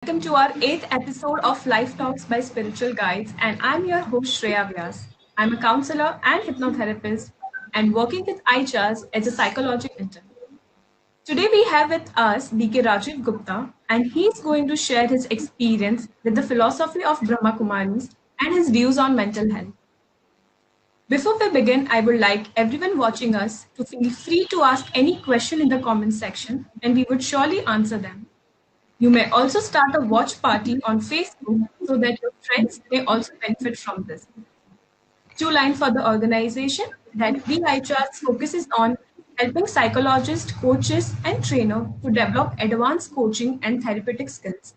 Welcome to our eighth episode of Life Talks by Spiritual Guides, and I'm your host Shreya Vyas. I'm a counselor and hypnotherapist and working with iChas as a psychology intern. Today we have with us BK Rajiv Gupta, and he's going to share his experience with the philosophy of Brahma Kumaris and his views on mental health. Before we begin, I would like everyone watching us to feel free to ask any question in the comment section, and we would surely answer them. You may also start a watch party on Facebook so that your friends may also benefit from this. Two line for the organization that VIHRs focuses on helping psychologists, coaches, and trainers to develop advanced coaching and therapeutic skills.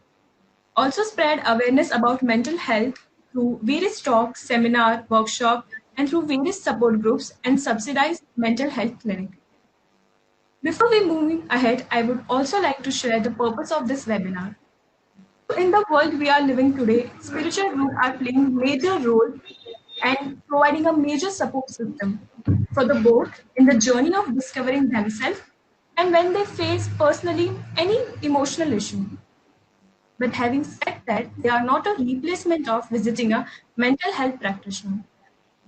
Also spread awareness about mental health through various talks, seminar, workshop, and through various support groups and subsidized mental health clinic. Before we move ahead, I would also like to share the purpose of this webinar. In the world we are living today, spiritual roots are playing major role and providing a major support system for the both in the journey of discovering themselves and when they face personally any emotional issue. But having said that, they are not a replacement of visiting a mental health practitioner.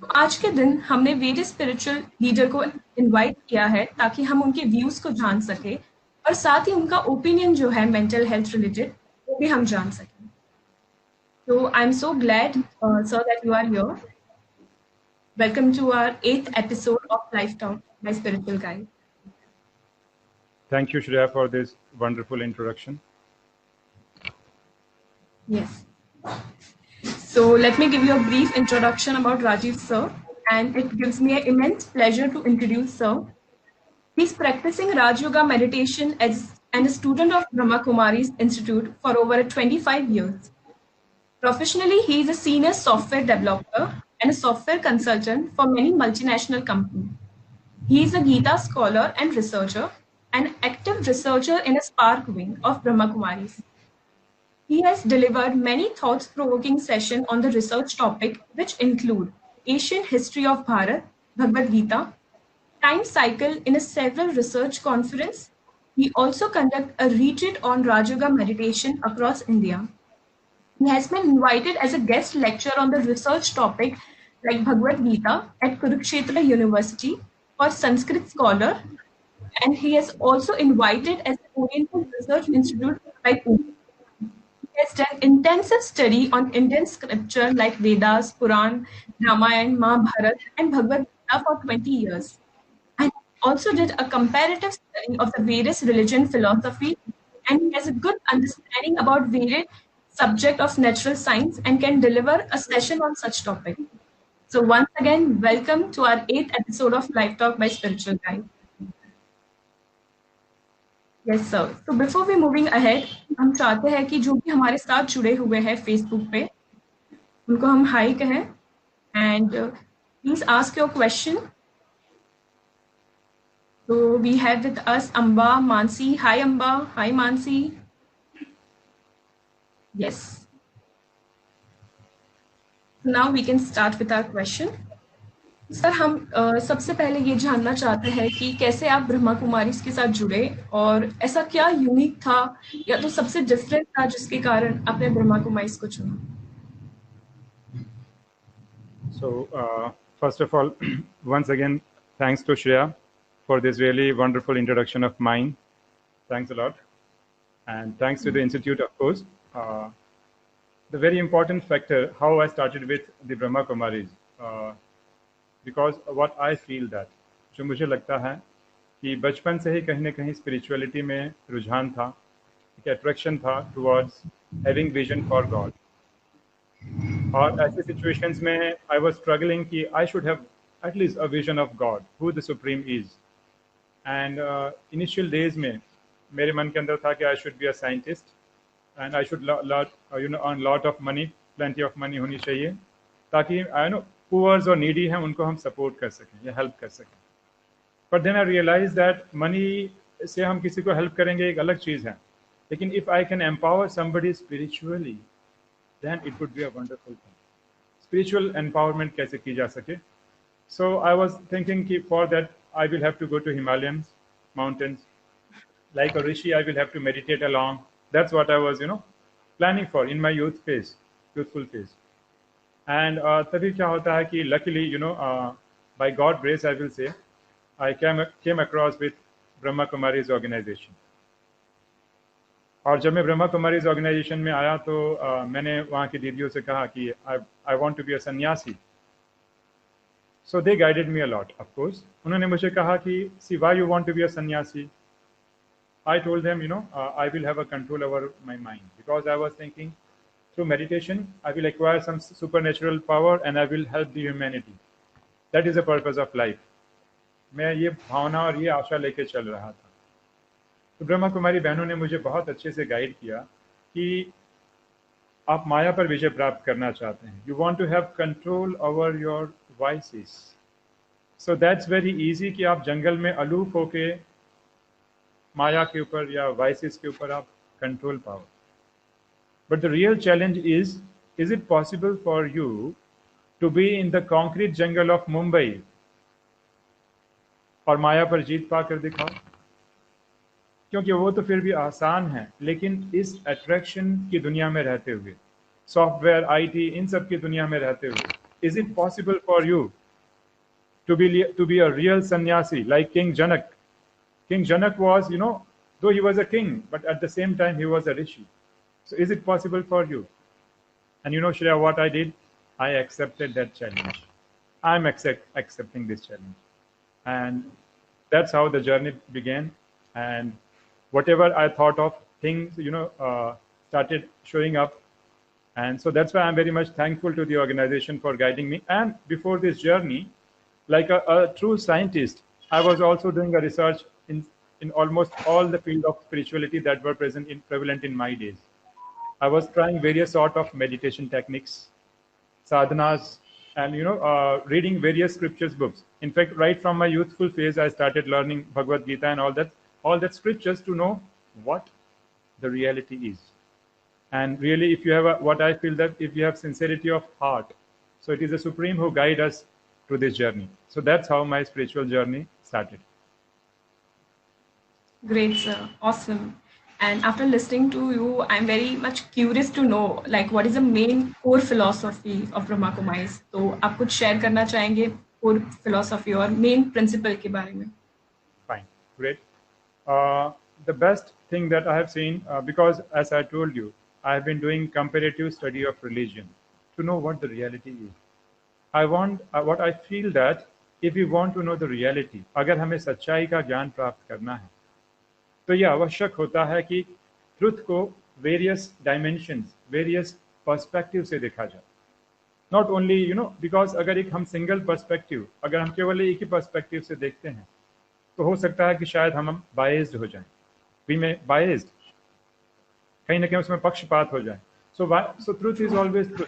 तो आज के दिन हमने various spiritual leader को invite किया है ताकि हम उनके व्यूज को जान सके और साथ ही उनका ओपिनियन जो है मेंटल हेल्थ रिलेटेड वो भी हम जान सकें. So I'm so glad, sir, that you are here. Welcome to our 8th episode of Life Talk by Spiritual Guide. Thank you, Shreya, for this wonderful introduction. Yes. So let me give you a brief introduction about Rajiv sir, and it gives me an immense pleasure to introduce sir. He's practicing Raj Yoga meditation as and a student of Brahma Kumaris Institute for over 25 years. Professionally, he is a senior software developer and a software consultant for many multinational companies. He is a Gita scholar and researcher, an active researcher in a Spark wing of Brahma Kumaris. He has delivered many thought-provoking sessions on the research topic, which include ancient history of Bharat, Bhagavad Gita, time cycle in a several research conference. He also conducts a retreat on Raj Yoga meditation across India. He has been invited as a guest lecturer on the research topic like Bhagavad Gita at Kurukshetra University for Sanskrit scholar, and he has also invited as an Oriental Research Institute by Pune. He has done intensive study on Indian scripture like Vedas, Puran, Ramayana, Mahabharata, and Bhagavad Gita for 20 years. And also did a comparative study of the various religion philosophy, and he has a good understanding about various subject of natural science and can deliver a session on such topic. So once again, welcome to our 8th episode of Life Talk by Spiritual Guide. Yes, sir. So before we moving ahead, हम चाहते हैं कि जो भी हमारे साथ जुड़े हुए हैं फेसबुक पे उनको हम हाई कहें and please ask your question. So we have with us Amba, Mansi. Hi Amba. Hi Mansi. Yes. Now we can start with our question. Sir हम सबसे पहले ये जानना चाहते हैं कि कैसे आप ब्रह्मा कुमारीज के साथ जुड़े और ऐसा क्या यूनिक था या तो सबसे डिफरेंट था जिसके कारण आपने ब्रह्मा कुमारीज को चुना. So, first of all, once again, thanks to Shreya for this really wonderful introduction of mine. Thanks a lot. And thanks to the Institute, of course. The very important factor, how I started with the Brahma Kumaris. Because what I feel that, जो मुझे लगता है कि बचपन से ही कहीं ना कहीं स्पिरिचुअलिटी में रुझान था, एक अट्रैक्शन था towards having vision for God. और ऐसे सिचुएशंस में आई वाज स्ट्रगलिंग कि I should have at least a vision of God who the supreme is. And initial days में मेरे मन के अंदर था कि I should be a scientist and I should earn lot of money, plenty of money होनी चाहिए ताकि आई नो पुअर्स और नीडी हैं उनको हम सपोर्ट कर सकें या हेल्प कर सकें. But then I realise that money से हम किसी को हेल्प करेंगे एक अलग चीज़ है, लेकिन if I can empower somebody spiritually then it would be a wonderful thing. Spiritual empowerment कैसे की जा सके. सो आई वॉज थिंकिंग कि for that I will have to go to Himalayas mountains like a rishi. I will have to meditate along. That's what I was planning for in my youthful phase. And तभी क्या होता है कि luckily, by God grace, I will say, I came across with Brahma Kumari's organization. और जब मैं Brahma Kumaris organisation में आया तो मैंने वहाँ की दीदियों से कहा कि I want to be a sanyasi. So they guided me a lot. Of course उन्होंने मुझे कहा कि see why you want to be a sanyasi. I told them, I will have a control over my mind because I was thinking through meditation, I will acquire some supernatural power and I will help the humanity. That is the purpose of life. मैं ये भावना और ये आशा लेके चल रहा था. तो ब्रह्मा कुमारी बहनों ने मुझे बहुत अच्छे से गाइड किया कि आप माया पर विजय प्राप्त करना चाहते हैं. You want to have control over your vices. So that's very easy कि आप जंगल में अलूफ होके माया के ऊपर या वाइसेस के ऊपर आप कंट्रोल पाओ. But the real challenge is it possible for you to be in the concrete jungle of Mumbai और माया पर जीत पाकर दिखाओ. क्योंकि वो तो फिर भी आसान है, लेकिन इस अट्रैक्शन की दुनिया में रहते हुए, सॉफ्टवेयर, आईटी, इन सब की दुनिया में रहते हुए, is it possible for you to be a real sanyasi like king Janak. King Janak was, though he was a king, but at the same time he was a rishi. So is it possible for you? And Shreya, what I did? I accepted that challenge. I'm accepting this challenge. And that's how the journey began. And whatever I thought of things, started showing up. And so that's why I'm very much thankful to the organization for guiding me. And before this journey, like a true scientist, I was also doing a research in almost all the field of spirituality that were prevalent in my days. I was trying various sort of meditation techniques, sadhanas, and reading various scriptures books. In fact, right from my youthful phase, I started learning Bhagavad Gita and all that scriptures to know what the reality is. And really, if you have what I feel that if you have sincerity of heart, so it is the Supreme who guide us through this journey. So that's how my spiritual journey started. Great, sir. Awesome. And after listening to you, I'm very much curious to know, like, what is the main core philosophy of Brahma Kumaris? तो आप कुछ share करना चाहेंगे core philosophy और main principle के बारे में? Fine, great. The best thing that I have seen, because as I told you, I have been doing comparative study of religion to know what the reality is. What I feel that if we want to know the reality, अगर हमें सच्चाई का ज्ञान प्राप्त करना है, तो यह आवश्यक होता है कि ट्रुथ को वेरियस डायमेंशंस, वेरियस पर्सपेक्टिव से देखा जाए. नॉट ओनली बिकॉज अगर एक हम सिंगल पर्सपेक्टिव, अगर हम केवल एक ही पर्सपेक्टिव से देखते हैं, तो हो सकता है कि शायद हम बायस्ड हो जाएं. वी में बायस्ड, कहीं ना कहीं उसमें पक्षपात हो जाए. So truth is always truth.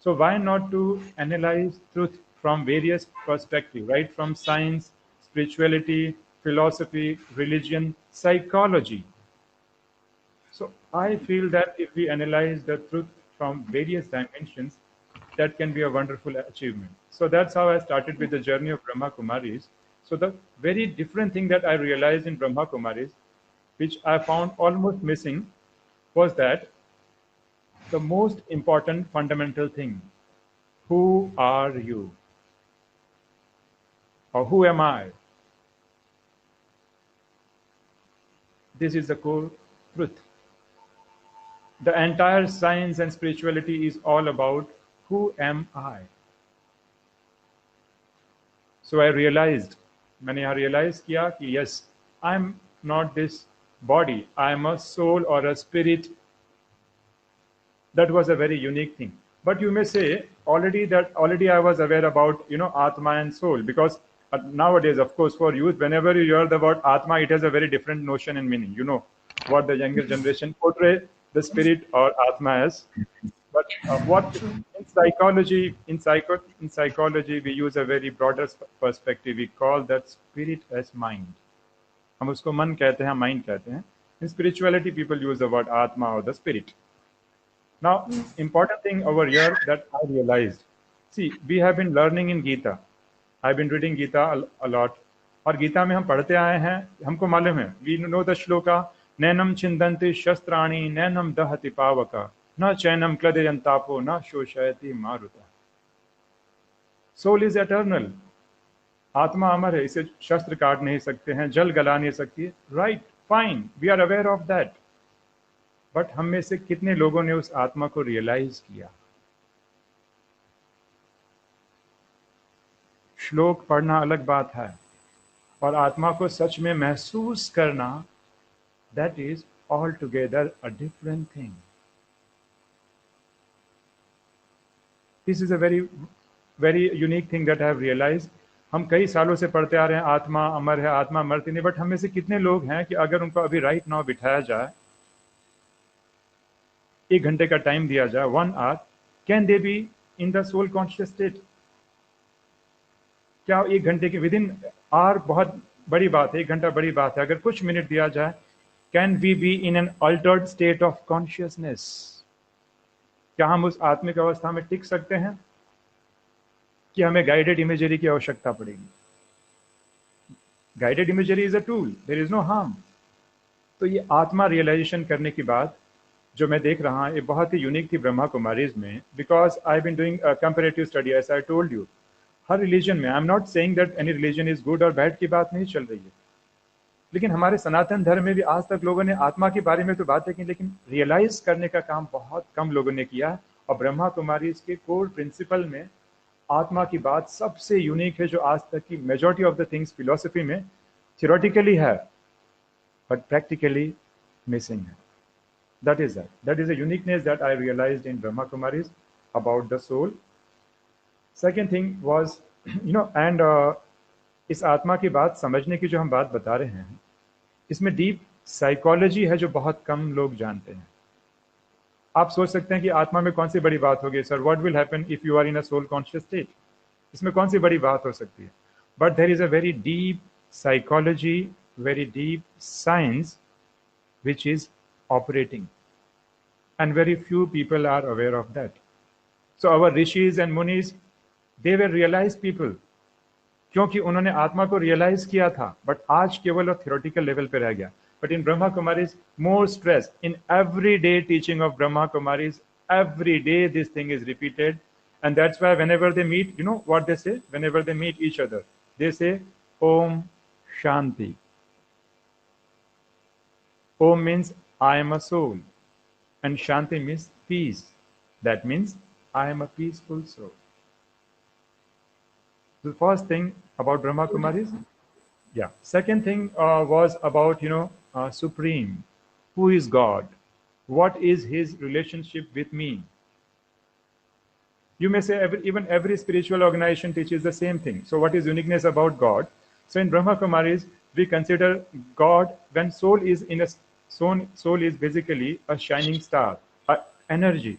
So why not to analyse truth from various perspective, right from science, spirituality, philosophy, religion, psychology. So I feel that if we analyze the truth from various dimensions, that can be a wonderful achievement. So that's how I started with the journey of Brahma Kumaris. So the very different thing that I realized in Brahma Kumaris, which I found almost missing, was that the most important fundamental thing, who are you? Or who am I? This is the core truth. The entire science and spirituality is all about who am I. So I realized, मैंने यहाँ realize किया कि yes, I'm not this body. I'm a soul or a spirit. That was a very unique thing. But you may say already I was aware about Atma and soul, because nowadays, of course, for youth, whenever you hear the word Atma, it has a very different notion and meaning. You know what the younger generation portray the spirit or Atma as. But what in psychology, we use a very broader perspective. We call that spirit as mind. हम उसको मन कहते हैं, mind कहते हैं. In spirituality, people use the word Atma or the spirit. Now, important thing over here that I realized. See, we have been learning in Gita. I've been reading Gita a lot. और गीता में हम पढ़ते आए हैं, हमको मालूम है, we know the shloka, नैनम छिन्दन्ति शस्त्राणि नैनम दहति पावक न चैनम क्लदयन्तापो न शोषयति मारुतः। सोल इज एटर्नल, आत्मा अमर है, इसे शस्त्र काट नहीं सकते हैं, जल गला नहीं सकती है। Right, fine, we are aware of that, but हम में से कितने लोगों ने उस आत्मा को रियलाइज किया? श्लोक पढ़ना अलग बात है, और आत्मा को सच में महसूस करना, that is all together a different thing. This is a very very unique thing that I have realised. हम कई सालों से पढ़ते आ रहे हैं आत्मा अमर है, आत्मा मरती नहीं, बट हम में से कितने लोग हैं कि अगर उनको अभी राइट नाउ बिठाया जाए, 1 घंटे का टाइम दिया जाए, 1 hour, can they be in the soul conscious state? क्या 1 घंटे के विद इन आवर बहुत बड़ी बात है, 1 घंटा बड़ी बात है, अगर कुछ मिनट दिया जाए, can we be in an altered state of consciousness? क्या हम उस आत्मिक अवस्था में टिक सकते हैं कि हमें गाइडेड इमेजरी की आवश्यकता पड़ेगी? Guided imagery is a tool, there is no harm. तो ये आत्मा रियलाइजेशन करने की बात जो मैं देख रहा हूँ, ये बहुत ही यूनिक थी ब्रह्मा कुमारीज में, because I been doing comparative study, as I told you. हर रिलीजन में, I am not saying that any religion is good और बैड की बात नहीं चल रही है, लेकिन हमारे सनातन धर्म में भी आज तक लोगों ने आत्मा के बारे में तो बातें की, लेकिन रियलाइज करने का काम बहुत कम लोगों ने किया। और ब्रह्मा कुमारीज के कोर प्रिंसिपल में आत्मा की बात सबसे यूनिक है, जो आज तक की majority of the things philosophy में थियोरेटिकली है बट प्रैक्टिकली मिसिंग है। That is a uniqueness that I realized in Brahma Kumaris about the soul. Second thing was, and इस आत्मा की बात समझने की जो हम बात बता रहे हैं, इसमें डीप साइकोलॉजी है जो बहुत कम लोग जानते हैं। आप सोच सकते हैं कि आत्मा में कौन सी बड़ी बात होगी sir, what will happen if you are in a soul conscious state? इसमें कौन सी बड़ी बात हो सकती है? But there is a very deep psychology, very deep science which is operating, and very few people are aware of that. So our rishis and munis, they were realized people, क्योंकि उन्होंने आत्मा को रियलाइज किया था, but आज केवल और theoretical level पे रह गया। But in Brahma Kumaris, more stress in every day teaching of Brahma Kumaris, every day this thing is repeated, and that's why whenever they meet, you know what they say? Whenever they meet each other, they say Om Shanti. Om means I am a soul, and Shanti means peace. That means I am a peaceful soul. The first thing about Brahma Kumaris, yeah. Second thing was about Supreme. Who is God? What is His relationship with me? You may say even every spiritual organization teaches the same thing. So what is uniqueness about God? So in Brahma Kumaris, we consider God when soul is in a soul is basically a shining star, a energy.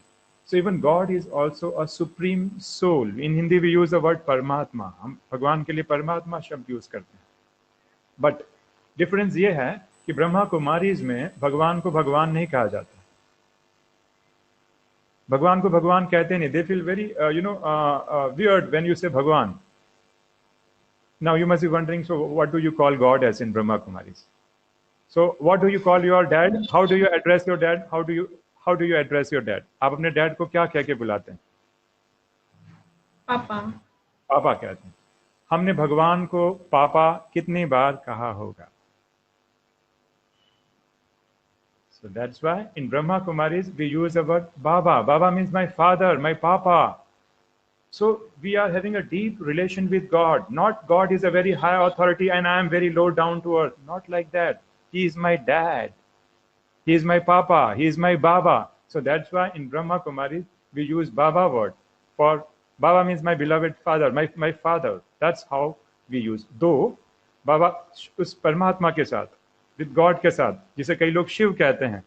So even God is also a supreme soul. In Hindi we use the word Paramatma. हम भगवान के लिए परमात्मा शब्द use करते हैं, but difference ये है कि ब्रह्मा कुमारीज में भगवान को भगवान नहीं कहा जाता। भगवान को भगवान कहते नहीं। They feel very weird when you say भगवान. Now you must be wondering, so what do you call God as in Brahma Kumaris? So what do you call your dad? How do you address your dad? How do you address your dad? आप अपने dad को क्या कह के बुलाते हैं? पापा। पापा कहते हैं। हमने भगवान को पापा कितनी बार कहा होगा? So that's why in Brahma Kumaris we use the word Baba. Baba means my father, my papa. So we are having a deep relation with God. Not God is a very high authority and I am very low down to earth. Not like that. He is my dad. He is my papa. He is my Baba. So that's why in Brahma Kumaris we use Baba word. For Baba means my beloved father, my father. That's how we use. Though Baba उस परमात्मा के साथ, with God के साथ, जिसे कई लोग शिव कहते हैं,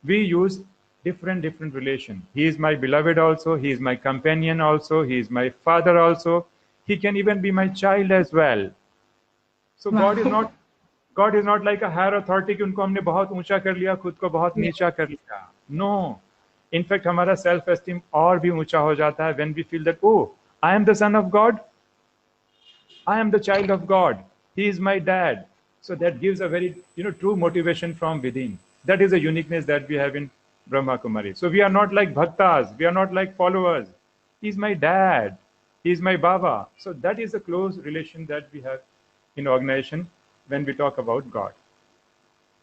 we use different relation. He is my beloved also. He is my companion also. He is my father also. He can even be my child as well. So God is not like a higher authority कि उनको हमने बहुत ऊंचा कर लिया, खुद को बहुत नीचा कर लिया. No. In fact, हमारा self esteem और भी ऊंचा हो जाता है when we feel that, oh, I am the son of God. I am the child of God. He is my dad. So that gives a very true motivation from within. That is a uniqueness that we have in Brahma Kumari. So we are not like bhaktas, we are not like followers. He's my dad, he's my Baba. So that is a close relation that we have in organization when we talk about God.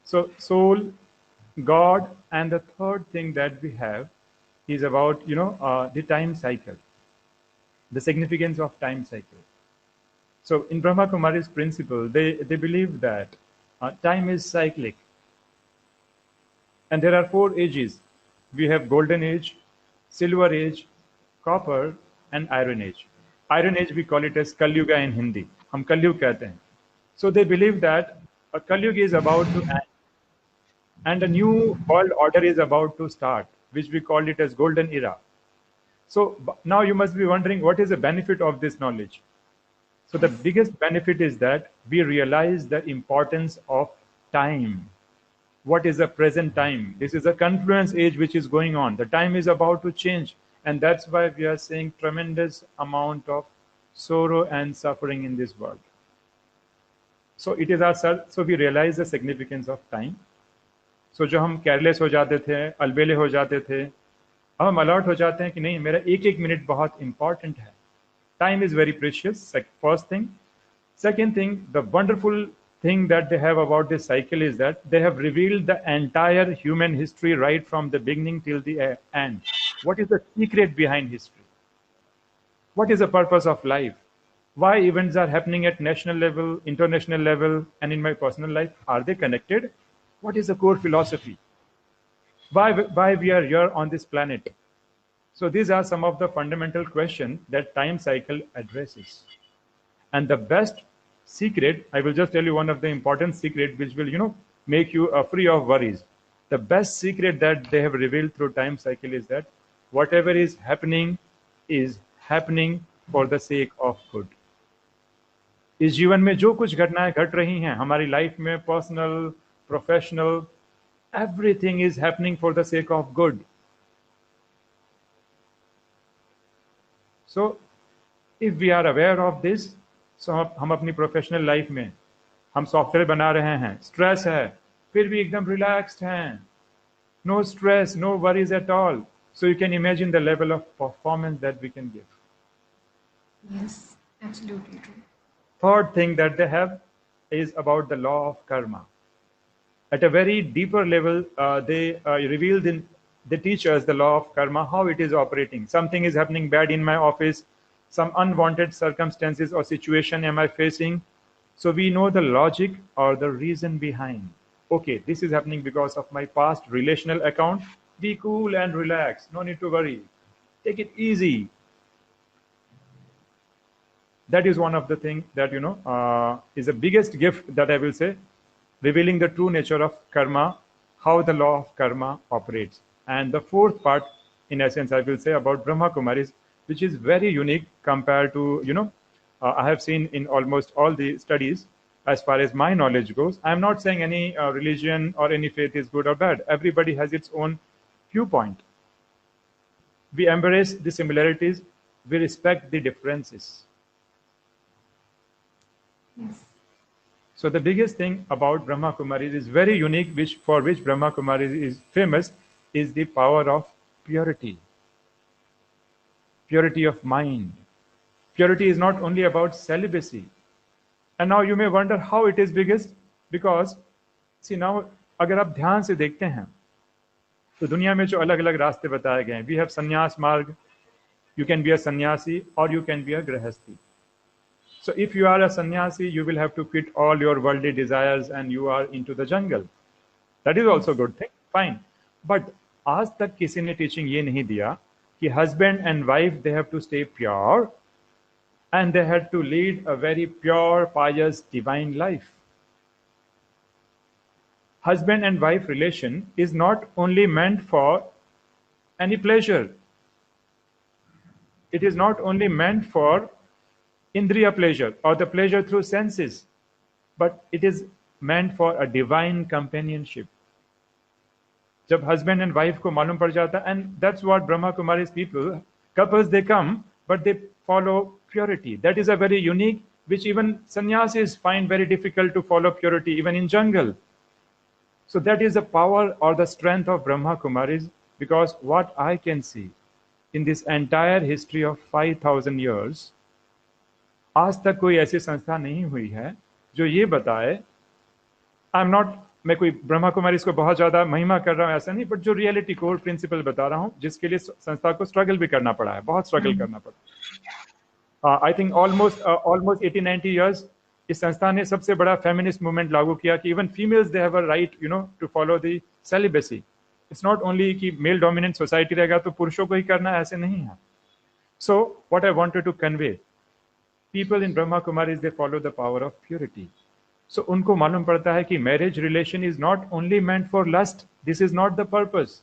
So soul, God, and the third thing that we have is about the time cycle, the significance of time cycle. So in Brahma Kumari's principle, they believe that time is cyclic. And there are 4 ages. We have golden age, silver age, copper, and iron age. Iron age we call it as Kalyuga in Hindi. हम कलयुग कहते हैं. So they believe that a Kalyuga is about to end, and a new world order is about to start, which we call it as golden era. So now you must be wondering, what is the benefit of this knowledge? So the biggest benefit is that we realize the importance of time. What is the present time? This is a confluence age which is going on. The time is about to change, and that's why we are seeing tremendous amount of sorrow and suffering in this world. So it is so we realize the significance of time. So जो हम careless हो जाते थे, अलबेले हो जाते थे, अब हम alert हो जाते हैं कि नहीं, मेरा एक मिनट बहुत important है. Time is very precious, first thing. Second thing, the wonderful thing that they have about this cycle is that they have revealed the entire human history right from the beginning till the end. What is the secret behind history? What is the purpose of life? Why events are happening at national level, international level, and in my personal life? Are they connected? What is the core philosophy? Why we are here on this planet? So these are some of the fundamental questions that time cycle addresses. And the best secret, I will just tell you one of the important secret which will, make you free of worries. The best secret that they have revealed through time cycle is that whatever is happening for the sake of good. इस जीवन में जो कुछ घटनाएं घट रही हैं हमारी लाइफ में, personal, professional, everything is happening for the sake of good. So if we are aware of this, so हम अपनी प्रोफेशनल लाइफ में हम सॉफ्टवेयर बना रहे हैं, स्ट्रेस है, फिर भी एकदम रिलैक्स्ड हैं, no stress, no worries at all. So you can imagine the level of performance that we can give. Yes, absolutely true. Third thing that they have is about the law of karma. At a very deeper level, they teach us the law of karma, how it is operating. Something is happening bad in my office, some unwanted circumstances or situation am I facing. So we know the logic or the reason behind. Okay, this is happening because of my past relational account. Be cool and relax. No need to worry. Take it easy. That is one of the things that, is the biggest gift that I will say, revealing the true nature of karma, how the law of karma operates. And the fourth part, in essence, I will say about Brahma Kumaris, which is very unique compared to, I have seen in almost all the studies, as far as my knowledge goes. I'm not saying any religion or any faith is good or bad. Everybody has its own viewpoint. We embrace the similarities, we respect the differences. Yes. So the biggest thing about Brahma Kumaris is very unique, for which Brahma Kumaris is famous, is the power of purity. Purity of mind. Purity is not only about celibacy. And now you may wonder how it is biggest, because see now, अगर आप ध्यान से देखते हैं तो दुनिया में जो अलग अलग रास्ते बताए गए हैं, we have sannyas marg, you can be a sannyasi or you can be a grihasthi. So if you are a sannyasi, you will have to quit all your worldly desires and you are into the jungle. That is also a good thing, fine. But आज तक किसी ने teaching ये नहीं दिया कि husband and wife, they have to stay pure and they had to lead a very pure, pious, divine life. Husband and wife relation is not only meant for any pleasure. It is not only meant for indriya pleasure or the pleasure through senses, but it is meant for a divine companionship. जब husband and wife को मालूम पड़ जाता, and that's what Brahma Kumaris people, couples, they come, but they follow purity. That is a very unique, which even sannyasis find very difficult to follow purity, even in jungle. So that is the power or the strength of Brahma Kumaris, because what I can see in this entire history of 5,000 years, आज तक कोई ऐसी संस्था नहीं हुई है जो ये बताए, आई एम नॉट, मैं कोई ब्रह्मा कुमारी इसको बहुत ज्यादा महिमा कर रहा हूँ ऐसा नहीं, बट जो रियलिटी कोर प्रिंसिपल बता रहा हूँ, जिसके लिए संस्था को स्ट्रगल भी करना पड़ा है, बहुत स्ट्रगल करना पड़ा। आई थिंक ऑलमोस्ट 80-90 ईयर्स इस संस्था ने सबसे बड़ा फेमिनिस्ट मूवमेंट लागू किया कि even females they have a right to follow the celibacy. It's not only कि मेल डोमिनेंट सोसाइटी रहेगा तो पुरुषों को ही करना, ऐसे नहीं है। So what I wanted to convey, people in Brahma Kumaris, they follow the power of purity. So उनको मालूम पड़ता है कि marriage relation is not only meant for lust. This is not the purpose.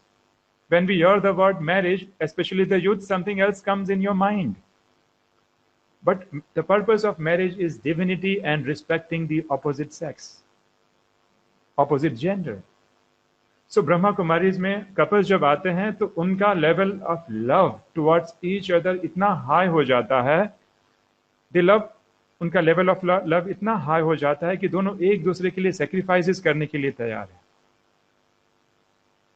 When we hear the word marriage, especially the youth, something else comes in your mind. But the purpose of marriage is divinity and respecting the opposite sex, opposite gender. So Brahma Kumaris में couples जब आते हैं तो उनका level of love towards each other इतना high हो जाता है, दे लव, उनका लेवल ऑफ लव इतना हाई हो जाता है कि दोनों एक दूसरे के लिए सेक्रीफाइसेस करने के लिए तैयार है।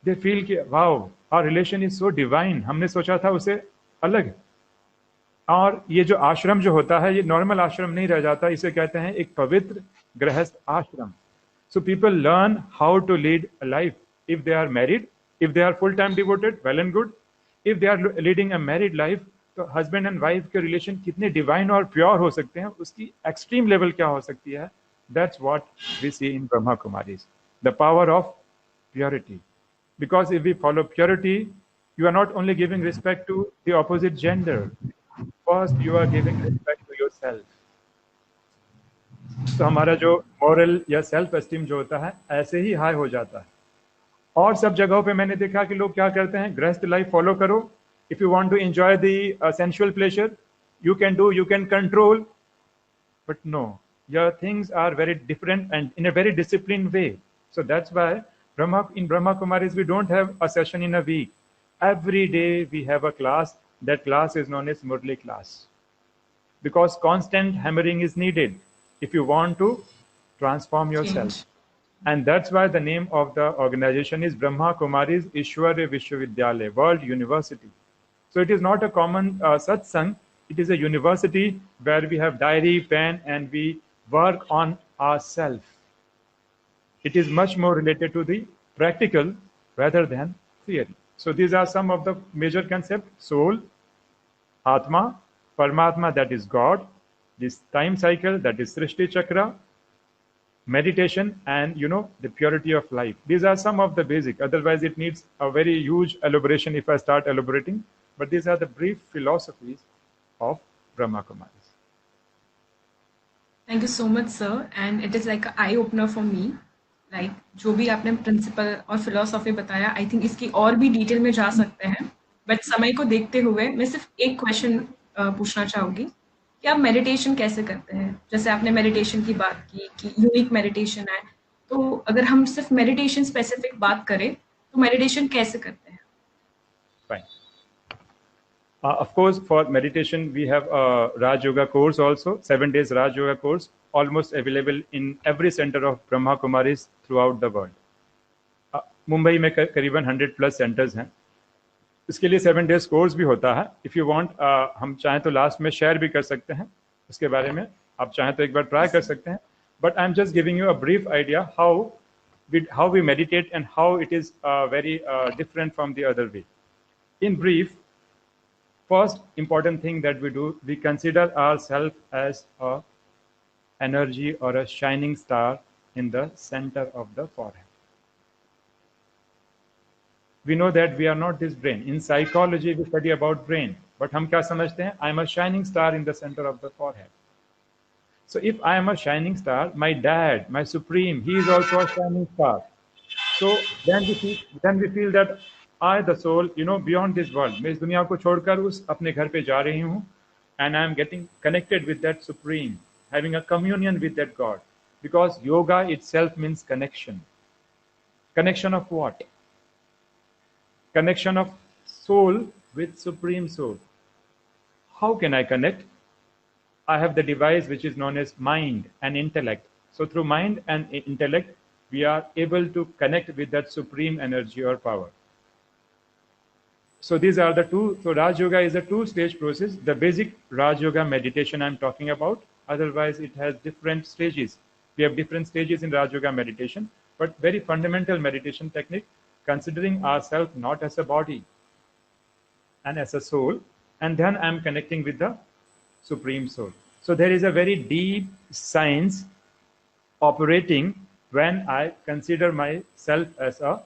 दे फील कि wow, our relation is so divine, हमने सोचा था उसे अलग। और ये जो आश्रम जो होता है, ये नॉर्मल आश्रम नहीं रह जाता, इसे कहते हैं एक पवित्र गृहस्थ आश्रम। So people learn how to lead a life. If they are married, if they are full time devoted, well and good. If they are leading a married life, तो हस्बैंड एंड वाइफ के relation कितने divine और pure हो सकते हैं, उसकी extreme level क्या हो सकती है। That's what we see in Brahma Kumaris, the power of purity. Because if we follow purity, you are not only giving respect to the opposite gender, first you are giving respect to yourself. तो हमारा जो moral या self esteem जो होता है ऐसे ही high हो जाता है। और सब जगहों पे मैंने देखा कि लोग क्या करते हैं, गृहस्थ लाइफ फॉलो करो, if you want to enjoy the sensual pleasure, you can do, you can control, but no, your things are very different and in a very disciplined way. So that's why in Brahma Kumaris we don't have a session in a week. Every day we have a class. That class is known as Murli class, because constant hammering is needed if you want to transform yourself. And that's why the name of the organization is Brahma Kumaris Ishwarya Vishwavidyalaya, World University. So it is not a common satsang, it is a university where we have diary, pen, and we work on ourselves. It is much more related to the practical rather than theory. So these are some of the major concepts: soul, Atma, Paramatma, that is God, this time cycle, that is Srishti Chakra, meditation, and the purity of life. These are some of the basic. Otherwise it needs a very huge elaboration if I start elaborating. But these are the brief philosophies of Brahma Kumaris. Thank you so much, sir. And it is like an eye opener for me. Like जो भी आपने principal और philosophy बताया, I think इसकी और भी detail में जा सकते हैं, बट समय को देखते हुए मैं सिर्फ एक क्वेश्चन पूछना चाहूंगी कि आप मेडिटेशन कैसे करते हैं। जैसे आपने मेडिटेशन की बात की कि यूनिक मेडिटेशन है, तो अगर हम सिर्फ मेडिटेशन स्पेसिफिक बात करें तो मेडिटेशन कैसे करते हैं? Fine. Of course, for meditation, we have a Raj Yoga course also, 7 days Raj Yoga course, almost available in every center of Brahma Kumaris throughout the world. Mumbai में करीबन 100+ सेंटर्स हैं। इसके लिए 7 days कोर्स भी होता है। इफ़ यू वांट, हम चाहें तो लास्ट में शेयर भी कर सकते हैं उसके बारे में, आप चाहें तो एक बार ट्राई कर सकते हैं। But I am just giving you a brief idea how we meditate and how it is very different from the other way. In brief, first important thing that we do, we consider ourselves as a energy or a shining star in the center of the forehead. We know that we are not this brain. In psychology, we study about brain. But हम क्या समझते हैं? I am a shining star in the center of the forehead. So if I am a shining star, my dad, my supreme, he is also a shining star. So then we feel that I, the soul, beyond this world, मैं इस दुनिया को छोड़कर उस अपने घर पे जा रही हूँ, and I am getting connected with that supreme, having a communion with that God. Because yoga itself means connection. Connection of what? Connection of soul with supreme soul. How can I connect? I have the device which is known as mind and intellect. So through mind and intellect, we are able to connect with that supreme energy or power. So these are the two. So Raj Yoga is a two-stage process. The basic Raj Yoga meditation I'm talking about. Otherwise, it has different stages. We have different stages in Raj Yoga meditation, but very fundamental meditation technique, considering ourselves not as a body and as a soul, and then I'm connecting with the Supreme Soul. So there is a very deep science operating when I consider myself as a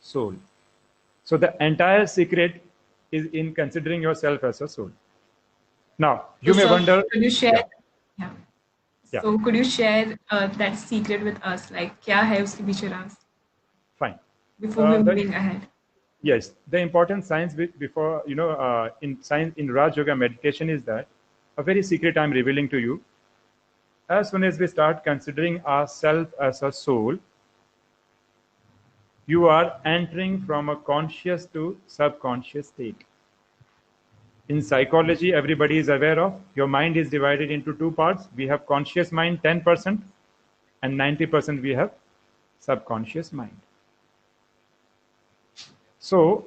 soul. So the entire secret is in considering yourself as a soul. Now, you may wonder. Could you share? Yeah. Yeah. So could you share that secret with us? Like, क्या है उसके पीछे राज? Fine. Before we moving ahead. Yes, the important science before in science in Raj Yoga meditation is that a very secret I'm revealing to you. As soon as we start considering ourselves as a soul, you are entering from a conscious to subconscious state. In psychology, everybody is aware of your mind is divided into two parts. We have conscious mind 10% and 90% we have subconscious mind. So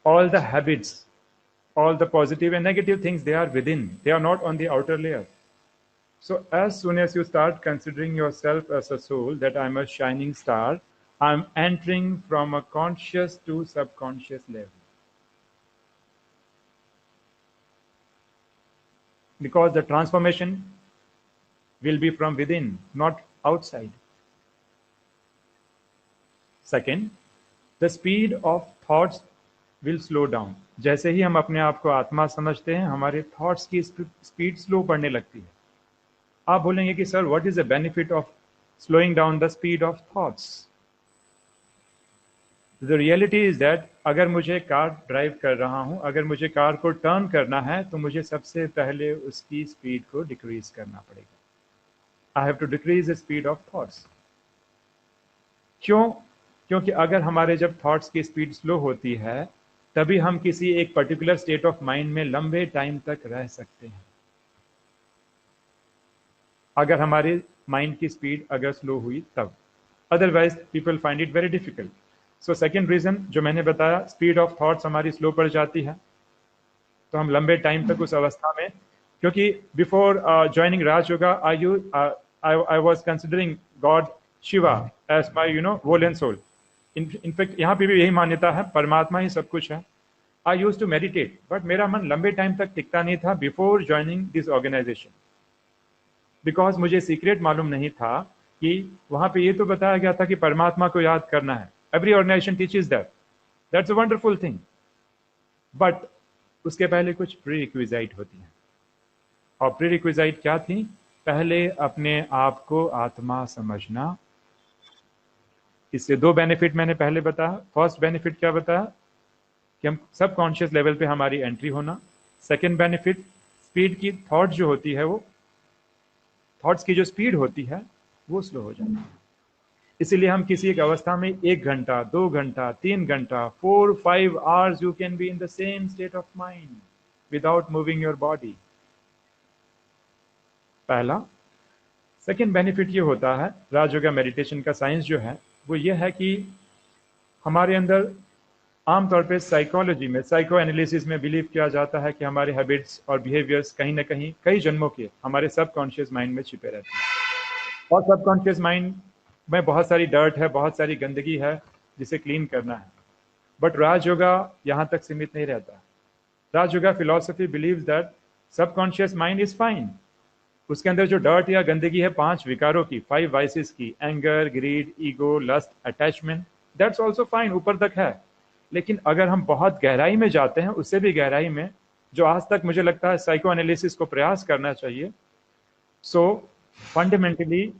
all the habits, all the positive and negative things, they are within. They are not on the outer layer. So as soon as you start considering yourself as a soul, that I'm a shining star, I'm entering from a conscious to subconscious level. Because the transformation will be from within, not outside. Second, the speed of thoughts will slow down. जैसे ही हम अपने आप को आत्मा समझते हैं, हमारे थॉट्स की स्पीड स्लो बढ़ने लगती है. आप बोलेंगे कि sir, what is the benefit of slowing down the speed of thoughts? The reality is that अगर मुझे कार ड्राइव कर रहा हूं, अगर मुझे कार को टर्न करना है, तो मुझे सबसे पहले उसकी स्पीड को डिक्रीज करना पड़ेगा. I have to decrease the speed of thoughts. क्यों? क्योंकि अगर हमारे जब थॉट्स की स्पीड स्लो होती है, तभी हम किसी एक पर्टिकुलर स्टेट ऑफ माइंड में लंबे टाइम तक रह सकते हैं. अगर हमारे माइंड की स्पीड अगर स्लो हुई तब. Otherwise people find it very difficult. So second reason जो मैंने बताया, स्पीड ऑफ थॉट्स हमारी स्लो पड़ जाती है, तो हम लंबे टाइम तक उस अवस्था में. क्योंकि before joining Raj yoga I was considering God Shiva as my whole and soul. In fact यहाँ पे भी यही मान्यता है, परमात्मा ही सब कुछ है. I use to meditate, but मेरा मन लंबे टाइम तक टिकता नहीं था before joining this organisation. Because मुझे सीक्रेट मालूम नहीं था कि वहां पे ये तो बताया गया था कि परमात्मा को याद करना है. Every organisation teaches that. That's a wonderful thing. But उसके पहले कुछ प्री रिक्विजाइट होती हैं. और प्री रिक्विजाइट क्या थी? पहले अपने आप को आत्मा समझना. इससे दो बेनिफिट मैंने पहले बताया. फर्स्ट बेनिफिट क्या बताया? कि हम सब कॉन्शियस लेवल पे हमारी एंट्री होना. सेकंड बेनिफिट, स्पीड की थॉट जो होती है, वो थॉट्स की जो स्पीड होती है वो स्लो हो जाती है. इसीलिए हम किसी एक अवस्था में 1 घंटा, 2 घंटा, 3 घंटा, 4-5 hours you can be in the same state of mind without moving your body. पहला. सेकंड बेनिफिट ये होता है, राज योगा मेडिटेशन का साइंस जो है वो ये है कि हमारे अंदर आमतौर पे साइकोलॉजी में, साइको एनालिसिस में बिलीव किया जाता है कि हमारे हैबिट्स और बिहेवियर्स कहीं ना कहीं कई जन्मों के हमारे सबकॉन्शियस माइंड में छिपे रहते हैं. और सबकॉन्शियस माइंड में बहुत सारी डर्ट है, बहुत सारी गंदगी है जिसे क्लीन करना है. बट राज योगा यहाँ तक सीमित नहीं रहता. Raj yoga philosophy believes that subconscious mind is fine. उसके अंदर जो डर्ट या गंदगी है 5 विकारों की, 5 वाइसेस की, anger, greed, ego, lust, attachment, that's also fine, ऊपर तक है. लेकिन अगर हम बहुत गहराई में जाते हैं, उससे भी गहराई में, जो आज तक मुझे लगता है साइको एनालिसिस को प्रयास करना चाहिए. सो फंडामेंटली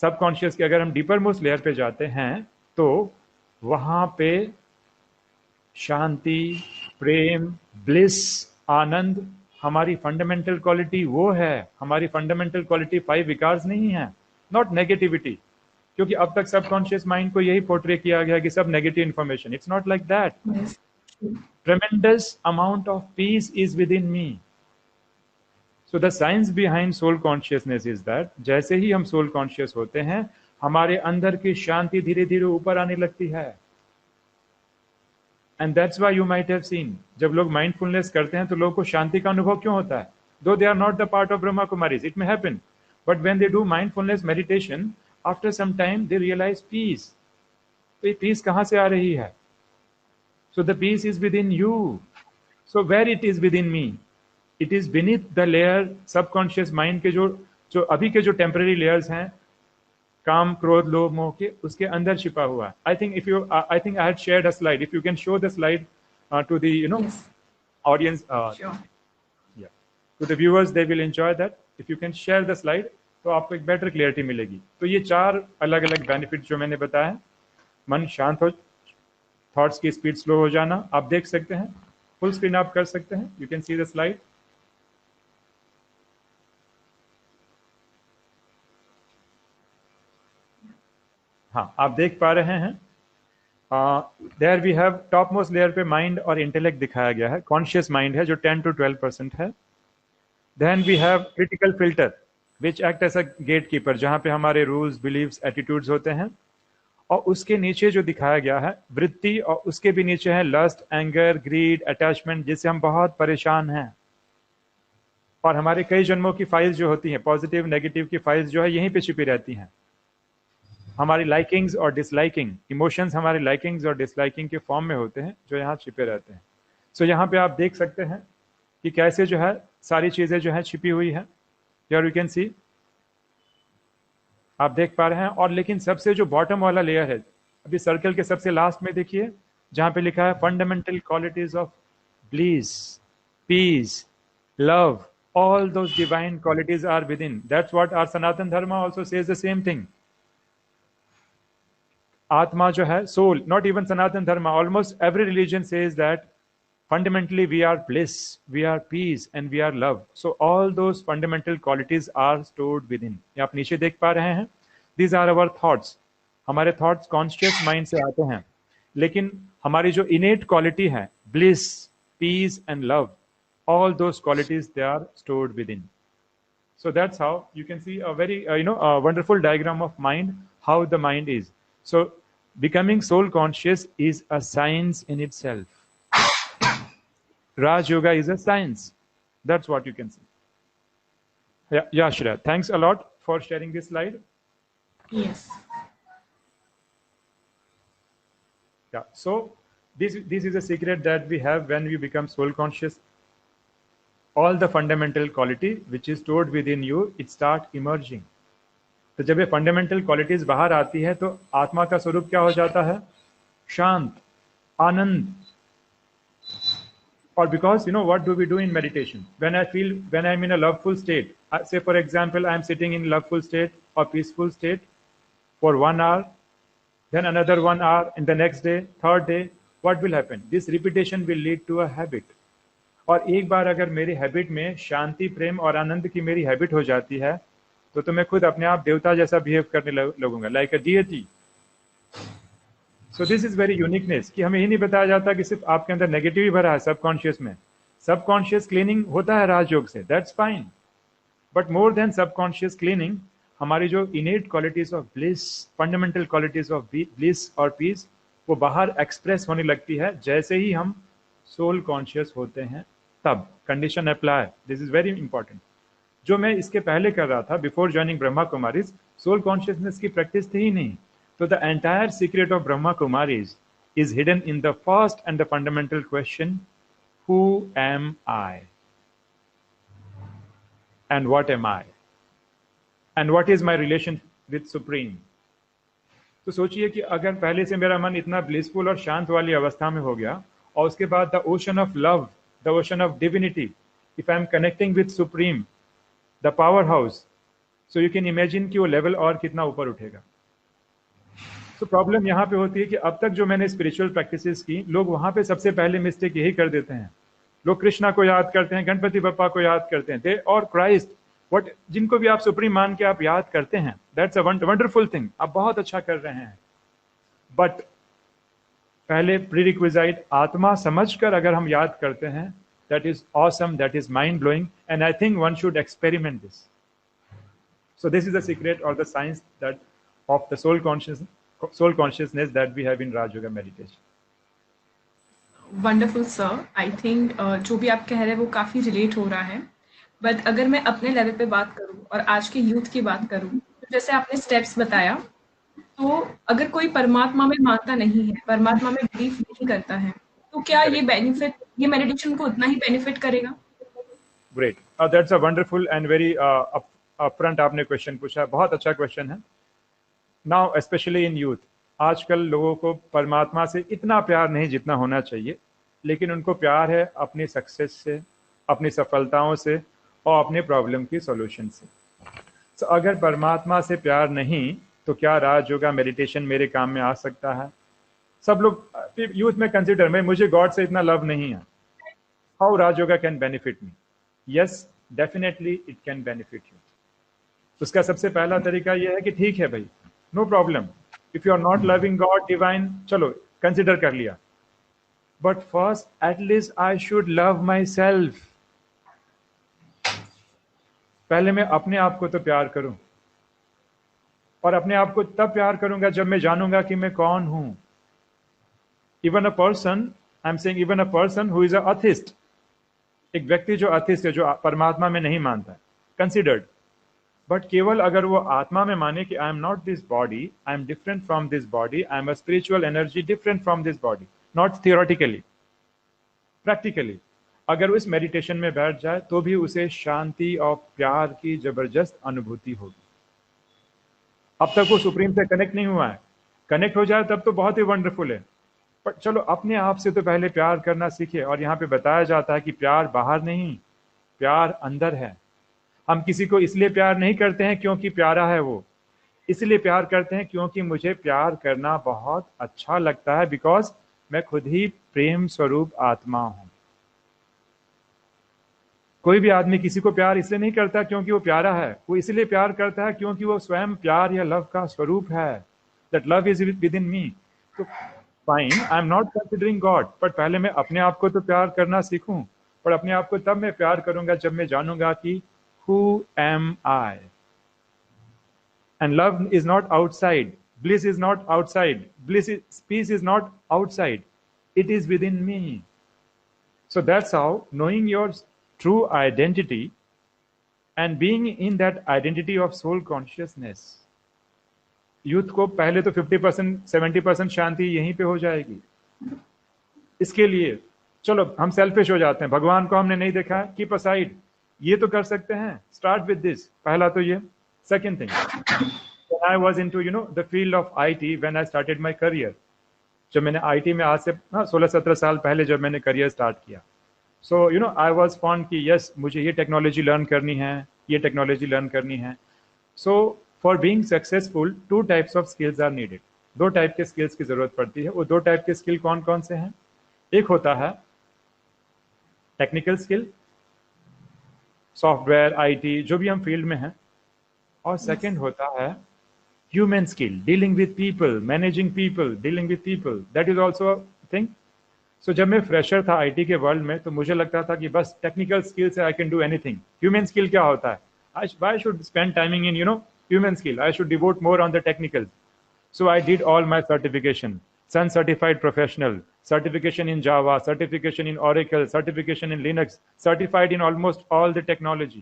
सबकॉन्शियस के अगर हम डीपर मोस्ट लेयर पे जाते हैं, तो वहां पे शांति, प्रेम, ब्लिस, आनंद हमारी फंडामेंटल क्वालिटी वो है. हमारी फंडामेंटल क्वालिटी 5 विकार्स नहीं है, नॉट नेगेटिविटी. क्योंकि अब तक सबकॉन्शियस माइंड को यही पोर्ट्रे किया गया कि सब negative information. It's not like that. Tremendous amount of peace is within me. So the science behind soul consciousness is that जैसे ही हम सोल कॉन्शियस होते हैं, हमारे अंदर की शांति धीरे धीरे ऊपर आने लगती है। And that's why you might have seen, जब लोग माइंडफुलनेस करते हैं तो लोगों को शांति का अनुभव क्यों होता है? Though they are not the part of Brahma Kumaris, it may happen, but when they do mindfulness meditation, after some time they realise peace. तो ये पीस कहाँ से आ रही है? So the peace is within you. So where it is within me? It is beneath the layer subconscious mind के जो अभी के जो टेम्पररी लेयर्स हैं, काम क्रोध लोभ मोह के, उसके अंदर छिपा हुआ है। I think if you I think I had shared a slide, if you can show the slide to the Yes, audience, sure. yeah, to the viewers, they will enjoy that. If you can share the slide, तो आपको एक better clarity मिलेगी। तो ये 4 अलग अलग benefit जो मैंने बताया, मन शांत हो, थॉट्स की स्पीड स्लो हो जाना, आप देख सकते हैं, फुल स्क्रीन आप कर सकते हैं, you can see the slide. हाँ, आप देख पा रहे हैं। There we have top most layer पे माइंड और इंटेलेक्ट दिखाया गया है, कॉन्शियस माइंड है जो 10 to 12% है। Then we have critical filter which act as a gatekeeper, जहाँ पे हमारे रूल्स बिलीव्स एटीट्यूड्स होते हैं। और उसके नीचे जो दिखाया गया है वृत्ति, और उसके भी नीचे है लस्ट, एंगर, ग्रीड, अटैचमेंट, जिससे हम बहुत परेशान हैं। और हमारे कई जन्मों की फाइल्स जो होती हैं, पॉजिटिव नेगेटिव की फाइल्स जो है यहीं पे छिपी रहती हैं। हमारी लाइकिंग्स और डिसलाइकिंग इमोशंस हमारे लाइकिंग्स और डिसलाइकिंग के फॉर्म में होते हैं, जो यहाँ छिपे रहते हैं। सो यहाँ पे आप देख सकते हैं कि कैसे जो है सारी चीजें जो है छिपी हुई है। हियर यू कैन सी, आप देख पा रहे हैं। और लेकिन सबसे जो बॉटम वाला लेयर है, अभी सर्कल के सबसे लास्ट में देखिए, जहां पे लिखा है fundamental qualities of bliss, peace, love, all those divine qualities are within. That's what our Sanatan Dharma also says the same thing. Atma jo hai, soul, not even Sanatan Dharma, almost every religion says that fundamentally we are bliss, we are peace, and we are love. So all those fundamental qualities are stored within. ये आप नीचे देख पा रहे हैं, these are our thoughts. हमारे thoughts conscious mind से आते हैं, लेकिन हमारी जो innate quality है, bliss, peace, and love, all those qualities, they are stored within. So that's how you can see a very a wonderful diagram of mind, how the mind is. So becoming soul conscious is a science in itself. Raj Yoga is a science. That's what you can see. Yeah, Shreya, thanks a lot for sharing this slide. Yes. Yeah, so this is a secret that we have when we become soul conscious. All the fundamental quality which is stored within you, it start emerging. तो जब ये fundamental qualities बाहर आती है तो आत्मा का स्वरूप क्या हो जाता है? शांत, आनंद। और because what do we do in meditation? When I'm in a loveful state, say for example I am sitting in loveful state or peaceful state for 1 hour, then another 1 hour, and the next day, third day, what will happen? This repetition will lead to a habit. और एक बार अगर मेरी habit में शांति, प्रेम और आनंद की मेरी habit हो जाती है, तो मैं खुद अपने आप देवता जैसा बिहेव करने लगूंगा, like a deity. So this is very uniqueness, कि हमें ये नहीं बताया जाता कि सिर्फ आपके अंदर नेगेटिव ही भरा है सबकॉन्शियस में। सबकॉन्शियस क्लीनिंग होता है राजयोग से, that's fine, but more than subconscious cleaning, हमारी जो इनेट qualities of bliss, fundamental qualities of bliss और पीस, वो बाहर एक्सप्रेस होने लगती है जैसे ही हम सोल कॉन्शियस होते हैं। तब condition apply, this is very important. जो मैं इसके पहले कर रहा था, before joining Brahma Kumaris, soul consciousness की प्रैक्टिस थी ही नहीं। तो the entire secret of Brahma Kumaris is hidden in the first and the fundamental question, who am I and what am I and what is my relation with supreme. तो सोचिए कि अगर पहले से मेरा मन इतना ब्लिसफुल और शांत वाली अवस्था में हो गया, और उसके बाद the ocean of love, the ocean of divinity, if I am connecting with supreme, the power house, so you can imagine कि वो लेवल और कितना ऊपर उठेगा। तो प्रॉब्लम यहाँ पे होती है कि अब तक जो मैंने स्पिरिचुअल प्रैक्टिसेस की, लोग वहां पे सबसे पहले मिस्टेक यही कर देते हैं। लोग कृष्णा को याद करते हैं, गणपति बप्पा को याद करते हैं, दे और क्राइस्ट, वट जिनको भी आप सुप्रीम मान के आप याद करते हैं, दैट्स अ वंडरफुल थिंग, आप बहुत अच्छा कर रहे हैं। बट पहले प्रीरिक्विजाइट आत्मा समझकर अगर हम याद करते हैं, that is awesome, that is mind blowing, and I think one should experiment this. So this is the secret or the science that of the soul consciousness that we have in Raj Yoga meditation. Wonderful sir, I think जो भी आप कह रहे हैं वो काफ़ी relate हो रहा है। बट अगर मैं अपने लेवल पे बात करूँ और आज के यूथ की बात करूँ, तो जैसे आपने स्टेप्स बताया, तो अगर कोई परमात्मा में मानता नहीं है, परमात्मा में बिलीव नहीं करता है, तो क्या ये मेडिटेशन को उतना ही बेनिफिट करेगा? Great, that's a wonderful and very upfront आपने क्वेश्चन पूछा है, बहुत अच्छा क्वेश्चन है। नाउ स्पेशली इन यूथ, आजकल लोगों को परमात्मा से इतना प्यार नहीं जितना होना चाहिए, लेकिन उनको प्यार है अपनी सक्सेस से, अपनी सफलताओं से और अपने प्रॉब्लम की सॉल्यूशन से। तो अगर परमात्मा से प्यार नहीं तो क्या राज योगा मेडिटेशन मेरे काम में आ सकता है? सब लोग यूथ में कंसिडर में मुझे गॉड से इतना लव नहीं है, how Raj yoga can benefit me? Yes, definitely it can benefit you. उसका सबसे पहला तरीका यह है कि ठीक है भाई, no problem, if you are not loving God divine, चलो कंसिडर कर लिया, but first at least I should love myself. पहले मैं अपने आप को तो प्यार करूं, और अपने आप को तब प्यार करूंगा जब मैं जानूंगा कि मैं कौन हूं। Even a person, I am saying even a person who is a atheist, एक व्यक्ति जो अथिस्ट है, जो परमात्मा में नहीं मानता है, कंसिडर्ड, बट केवल अगर वो आत्मा में माने कि आई am not this body, I am different from this body, I am a spiritual energy different from this body, not theoretically, practically, अगर उस मेडिटेशन में बैठ जाए तो भी उसे शांति और प्यार की जबरदस्त अनुभूति होगी। अब तक वो सुप्रीम से कनेक्ट नहीं हुआ है, कनेक्ट हो जाए तब तो बहुत ही वंडरफुल है, पर चलो अपने आप से तो पहले प्यार करना सीखे। और यहाँ पे बताया जाता है कि प्यार बाहर नहीं, प्यार अंदर है। हम किसी को इसलिए प्यार नहीं करते हैं क्योंकि प्यारा है वो, इसलिए प्यार करते हैं क्योंकि मुझे प्यार करना बहुत अच्छा लगता है, बिकॉज मैं खुद ही प्रेम स्वरूप आत्मा हूं। कोई भी आदमी किसी को प्यार इसलिए नहीं करता क्योंकि वो प्यारा है, वो इसलिए प्यार करता है क्योंकि वो स्वयं प्यार या लव का स्वरूप है, that love is within me. तो fine, I am not considering God, but पहले मैं अपने आप को तो प्यार करना सीखूं, पर अपने आप को तब मैं प्यार करूंगा जब मैं जानूंगा कि who am I? And love is not outside, bliss is not outside, peace is not outside, it is within me. So that's how knowing your true identity and being in that identity of soul consciousness, youth को पहले तो 50% 70% शांति यहीं पे हो जाएगी। इसके लिए चलो हम सेल्फिश हो जाते हैं, भगवान को हमने नहीं देखा, कीप असाइड, ये तो कर सकते हैं, स्टार्ट विद दिस, पहला तो ये। Second thing, when I was into the field of IT, when I started my career, जब मैंने आईटी में आज से 16-17 साल पहले जब मैंने करियर स्टार्ट किया, सो आई वाज फॉन्ड कि यस मुझे ये टेक्नोलॉजी लर्न करनी है, ये टेक्नोलॉजी लर्न करनी है। So for being successful 2 types of skills are needed, 2 type के स्किल्स की जरूरत पड़ती है। वो 2 टाइप के स्किल कौन कौन से हैं? एक होता है टेक्निकल स्किल, सॉफ्टवेयर, आईटी, जो भी हम फील्ड में हैं, और सेकंड होता है human skill, dealing with people, managing people, dealing with people, that is also a thing. So जब मैं फ्रेशर था आईटी के वर्ल्ड में, तो मुझे लगता था कि बस टेक्निकल स्किल से आई can do anything. Human skill क्या होता है? I should spend timing in human skill, I should devote more on the technical. So I did all my certification, Sun certified professional, certification in Java, certification in Oracle, certification in Linux, certified in almost all the technology.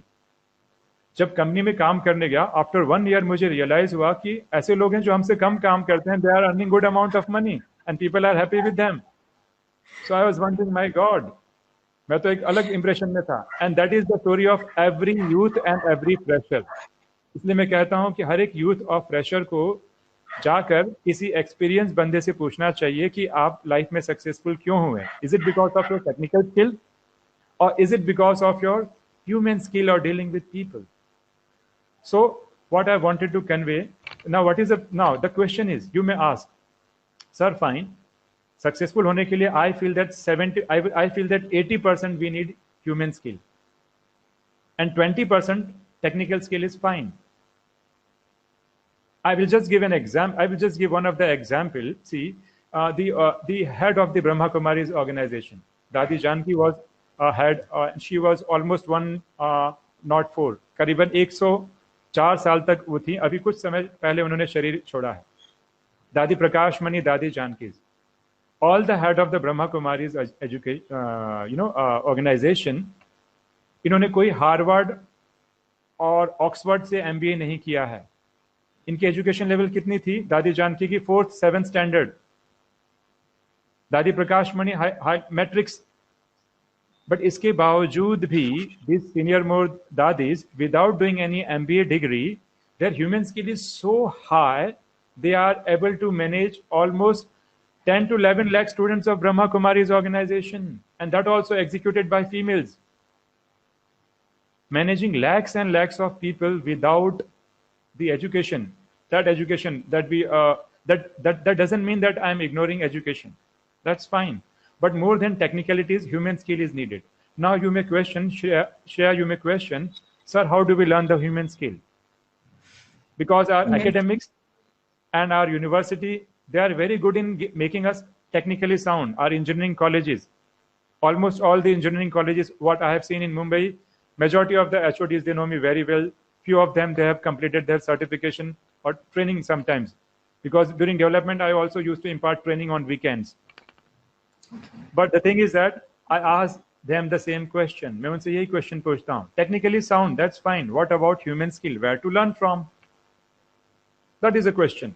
जब company में काम करने गया, after 1 year मुझे realise हुआ कि ऐसे लोग हैं जो हमसे कम काम करते हैं, they are earning good amount of money and people are happy with them. So I was wondering, my God, मैं तो एक अलग इंप्रेशन में था। And that is the story of every youth and every fresher. इसलिए मैं कहता हूं कि हर एक यूथ और फ्रेशर को जाकर किसी एक्सपीरियंस बंदे से पूछना चाहिए कि आप लाइफ में सक्सेसफुल क्यों हुए? Is it because of your technical skill और is it because of your human skill और dealing with people? So what I wanted to convey now, the question is, you may ask, sir fine, successful होने के लिए I feel that 80% we need human skill and 20% technical skill is fine. I will just give one of the example. See, the head of the Brahma Kumaris organization, Dadi Janki, was a head. She was almost 104, करीबन 4 साल तक वो थी, अभी कुछ समय पहले उन्होंने शरीर छोड़ा है। दादी प्रकाश मणि, दादी Janaki, all the head of the Brahma Kumaris organization, इन्होंने कोई हार्वर्ड और ऑक्सफोर्ड से एमबीए नहीं किया है। इनकी एजुकेशन लेवल कितनी थी? दादी जानकी की 4th 7th स्टैंडर्ड, दादी प्रकाश मणि मैट्रिक्स। बट इसके बावजूद भी this senior more Dadis, without doing any MBA degree, their human skill is so high, they are able to manage almost 10 to 11 lakh students of Brahma Kumaris organization, and that also executed by females. Managing lakhs and lakhs of people without the education, that doesn't mean that I'm ignoring education. That's fine. But more than technicalities, human skill is needed. Now you may question, Shreya, you may question, sir, how do we learn the human skill? Because our academics and our university, they are very good in making us technically sound. Our engineering colleges, almost all the engineering colleges, what I have seen in Mumbai, majority of the HODs, they know me very well. Few of them, they have completed their certification or training sometimes. Because during development, I also used to impart training on weekends. But the thing is that I asked them the same question. मैं उनसे यही question पूछता हूँ. Technically sound, that's fine. What about human skill? Where to learn from? That is a question.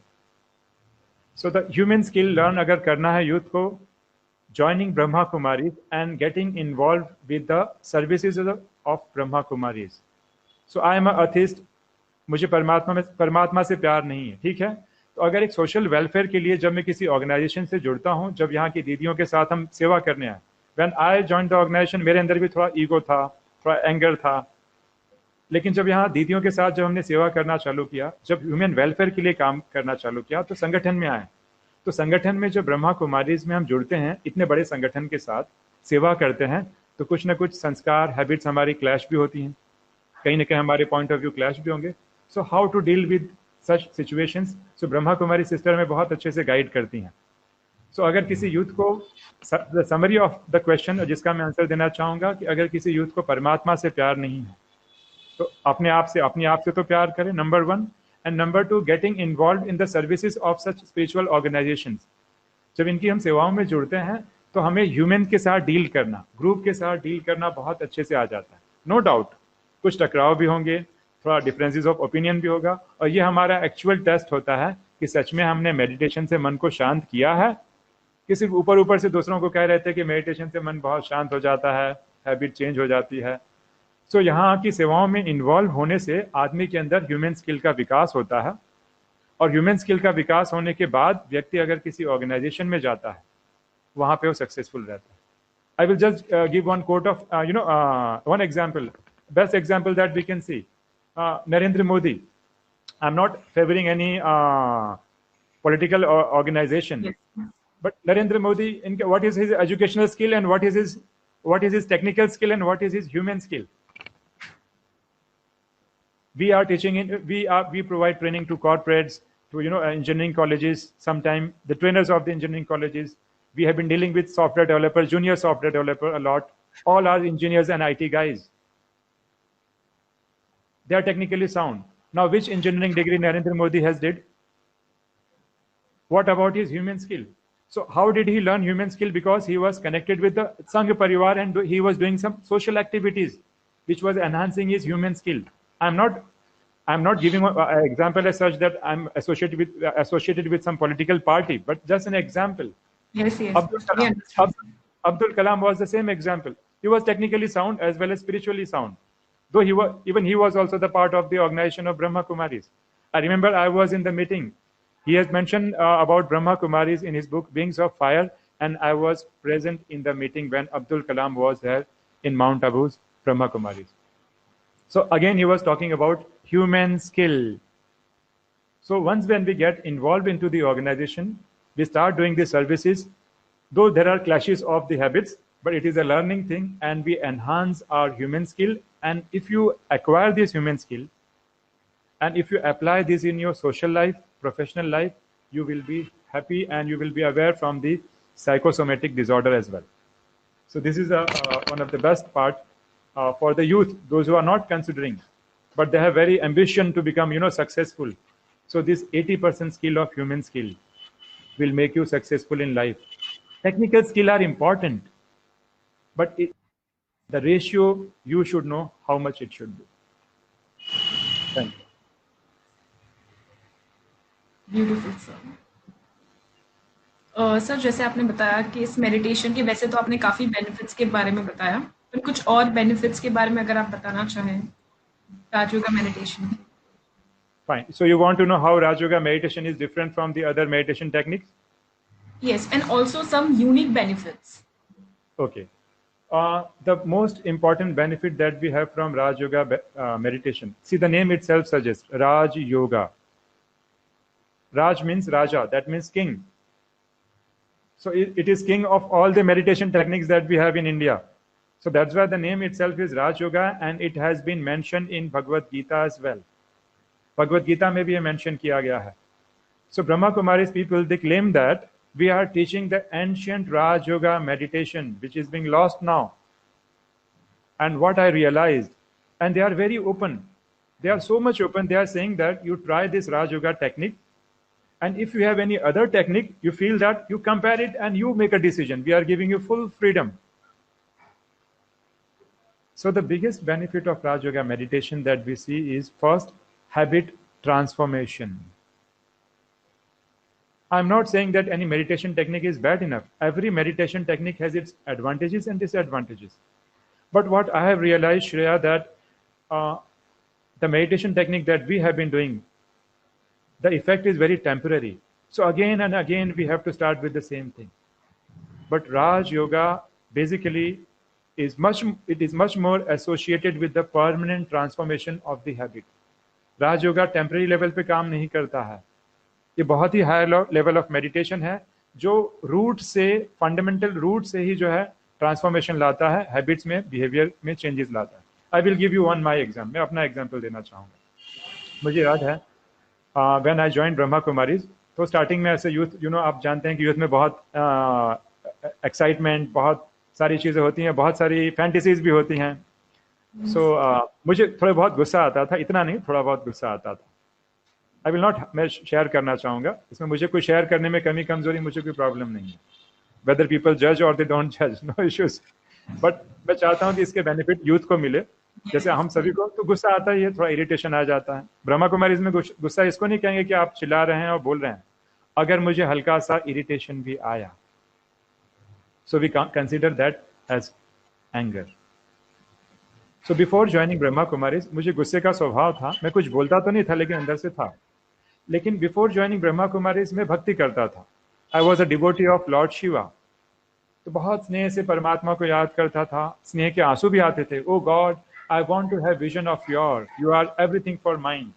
So the human skill learn अगर करना है youth को, joining Brahma Kumaris and getting involved with the services of Brahma Kumaris. So I am a atheist. मुझे परमात्मा से प्यार नहीं है, ठीक है? तो अगर एक सोशल वेलफेयर के लिए जब मैं किसी ऑर्गेनाइजेशन से जुड़ता हूं, जब यहाँ की दीदियों के साथ हम सेवा करने आए, when I joined the organisation, मेरे अंदर भी थोड़ा ईगो था, थोड़ा एंगर था, लेकिन जब यहाँ दीदियों के साथ जब हमने सेवा करना चालू किया, जब ह्यूमन वेलफेयर के लिए काम करना चालू किया, तो संगठन में आए। तो संगठन में जब ब्रह्मा कुमारीज में हम जुड़ते हैं, इतने बड़े संगठन के साथ सेवा करते हैं, तो कुछ ना कुछ संस्कार, हैबिट्स हमारी क्लैश भी होती हैं, कहीं ना कहीं हमारे पॉइंट ऑफ व्यू क्लैश भी होंगे। So how to deal with such situations? So Brahma Kumari sister में बहुत अच्छे से गाइड करती हैं। सो अगर किसी यूथ को, the summary of the question जिसका मैं आंसर देना चाहूँगा कि अगर किसी यूथ को परमात्मा से प्यार नहीं है, तो अपने आप से तो प्यार करें, number 1। And number 2, getting involve in the services of such spiritual organisations. जब इनकी हम सेवाओं में जुड़ते हैं, तो हमें ह्यूमन के साथ डील करना, ग्रुप के साथ डील करना बहुत अच्छे से आ जाता है। नो डाउट कुछ टकराव भी होंगे, थोड़ा डिफरेंसेस ऑफ ओपिनियन भी होगा, और ये हमारा एक्चुअल टेस्ट होता है कि सच में हमने मेडिटेशन से मन को शांत किया है, कि सिर्फ ऊपर से दूसरों को कह रहे थे कि मेडिटेशन से मन बहुत शांत हो जाता है, हैबिट चेंज हो जाती है। सो यहाँ की सेवाओं में इन्वॉल्व होने से आदमी के अंदर ह्यूमन स्किल का विकास होता है, और ह्यूमन स्किल का विकास होने के बाद व्यक्ति अगर किसी ऑर्गेनाइजेशन में जाता है, वहाँ पे वो सक्सेसफुल रहता है। I will just give one quote of one example, best example that we can see, Narendra Modi. I'm not favoring any political organization, Yes. but Narendra Modi, what is his educational skill, and what is his technical skill, and what is his human skill? We are teaching we provide training to corporates, to engineering colleges. Sometime the trainers of the engineering colleges. We have been dealing with software developer, junior software developer a lot. All are engineers and IT guys. They are technically sound. Now, which engineering degree Narendra Modi has did? What about his human skill? So how did he learn human skill? Because he was connected with the Sangh Parivar and he was doing some social activities which was enhancing his human skill. I'm not giving an example as such that I'm associated with some political party, but just an example. Yes. Abdul Kalam was the same example. He was technically sound as well as spiritually sound. Though he was also the part of the organization of Brahma Kumaris. I remember I was in the meeting. He has mentioned about Brahma Kumaris in his book, Wings of Fire, and I was present in the meeting when Abdul Kalam was there in Mount Abu's Brahma Kumaris. So again, he was talking about human skill. So once when we get involved into the organization, we start doing the services, though there are clashes of the habits, but it is a learning thing, and we enhance our human skill. And if you acquire this human skill, and if you apply this in your social life, professional life, you will be happy and you will be aware from the psychosomatic disorder as well. So this is one of the best part for the youth, those who are not considering but they have very ambition to become, successful. So this 80% skill of human skill will make you successful in life. Technical skill are important, but the ratio, you should know how much it should be. Thank you. Beautiful sir. Sir जैसे आपने बताया कि इस meditation के, वैसे तो आपने काफी बेनिफिट्स के बारे में बताया, पर कुछ और बेनिफिट्स के बारे में अगर आप बताना चाहें Raj yoga meditation. Fine. So you want to know how Raj Yoga meditation is different from the other meditation techniques? Yes, and also some unique benefits. Okay. The most important benefit that we have from Raj Yoga meditation, see, the name itself suggests Raj Yoga. Raj means Raja, that means king. So it is king of all the meditation techniques that we have in India. So that's why the name itself is Raj Yoga, and it has been mentioned in Bhagavad Gita as well. Bhagavad Gita में भी ये mention किया गया है. So Brahma Kumaris people, they claim that we are teaching the ancient Raj Yoga meditation, which is being lost now. And what I realized, and they are very open. They are so much open, they are saying that you try this Raj Yoga technique, and if you have any other technique, you feel that you compare it and you make a decision. We are giving you full freedom. So the biggest benefit of Raj Yoga meditation that we see is, first, habit transformation. I'm not saying that any meditation technique is bad enough. Every meditation technique has its advantages and disadvantages. But what I have realized, Shreya, that the meditation technique that we have been doing, the effect is very temporary. So again and again, we have to start with the same thing. But Raj Yoga basically is much more associated with the permanent transformation of the habit. Raj Yoga temporary level पे काम नहीं करता है. ये बहुत ही higher level of meditation है जो root से, फंडामेंटल रूट से ही जो है ट्रांसफॉर्मेशन लाता है, हैबिट्स में, बिहेवियर में चेंजेस लाता है. I will give you one my example. मैं अपना एग्जाम्पल देना चाहूँगा. मुझे याद है when I join Brahma Kumaris, तो स्टार्टिंग में ऐसे यूथ, आप जानते हैं कि यूथ में बहुत एक्साइटमेंट, बहुत सारी चीज़ें होती हैं, बहुत सारी फैंटेसीज भी होती हैं. सो मुझे थोड़ा बहुत गुस्सा आता था, इतना नहीं, थोड़ा बहुत गुस्सा आता था. आई विल नॉट, मैं शेयर करना चाहूँगा इसमें, मुझे कोई शेयर करने में कमी कमजोरी, मुझे कोई प्रॉब्लम नहीं है. वेदर पीपल जज और दे डोंट जज, नो इश्यूज. बट मैं चाहता हूँ कि इसके बेनिफिट यूथ को मिले. जैसे हम सभी को तो गुस्सा आता ही है, थोड़ा इरिटेशन आ जाता है. ब्रह्मा कुमारी इसमें गुस्सा इसको नहीं कहेंगे कि आप चिल्ला रहे हैं और बोल रहे हैं. अगर मुझे हल्का सा इरिटेशन भी आया, so we consider that as anger. So before joining Brahma Kumaris, मुझे गुस्से का स्वभाव था. मैं कुछ बोलता तो नहीं था, लेकिन अंदर से था. लेकिन बिफोर ज्वाइनिंग ब्रह्मा कुमारीज में भक्ति करता था. I was a devotee of Lord Shiva. तो बहुत स्नेह से परमात्मा को याद करता था. स्नेह के आंसू भी आते थे. Oh God, I want to have vision of your, you are everything for mind.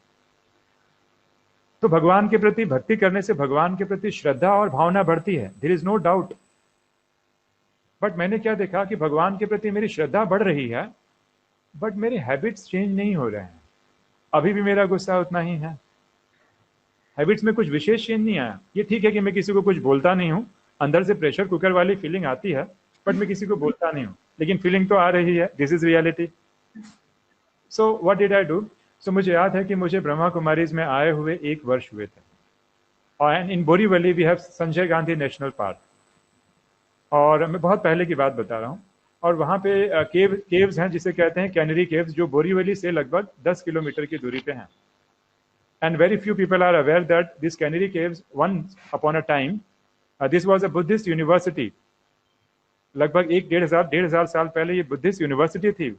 तो भगवान के प्रति भक्ति करने से भगवान के प्रति श्रद्धा और भावना बढ़ती है, there is no doubt. But मैंने क्या देखा कि भगवान के प्रति मेरी श्रद्धा बढ़ रही है, बट मेरे हैबिट्स चेंज नहीं हो रहे हैं. अभी भी मेरा गुस्सा उतना ही है. हैबिट्स में कुछ विशेष चेंज नहीं आया. ये ठीक है कि मैं किसी को कुछ बोलता नहीं हूँ, अंदर से प्रेशर कुकर वाली फीलिंग आती है, बट मैं किसी को बोलता नहीं हूँ, लेकिन फीलिंग तो आ रही है. This is reality. So what did I do? So मुझे याद है कि मुझे ब्रह्मा कुमारीज में आए हुए 1 वर्ष हुए थे. और in Borivali we have Sanjay Gandhi national park. और मैं बहुत पहले की बात बता रहा हूँ. और वहाँ पे केव्स हैं जिसे कहते हैं कैनरी केव्स, जो बोरीवली से लगभग 10 किलोमीटर की दूरी पे हैं. And very few people are aware that these Canary Caves, once upon a time, this was a Buddhist university. लगभग 1,500 साल पहले ये बुद्धिस्ट यूनिवर्सिटी थी.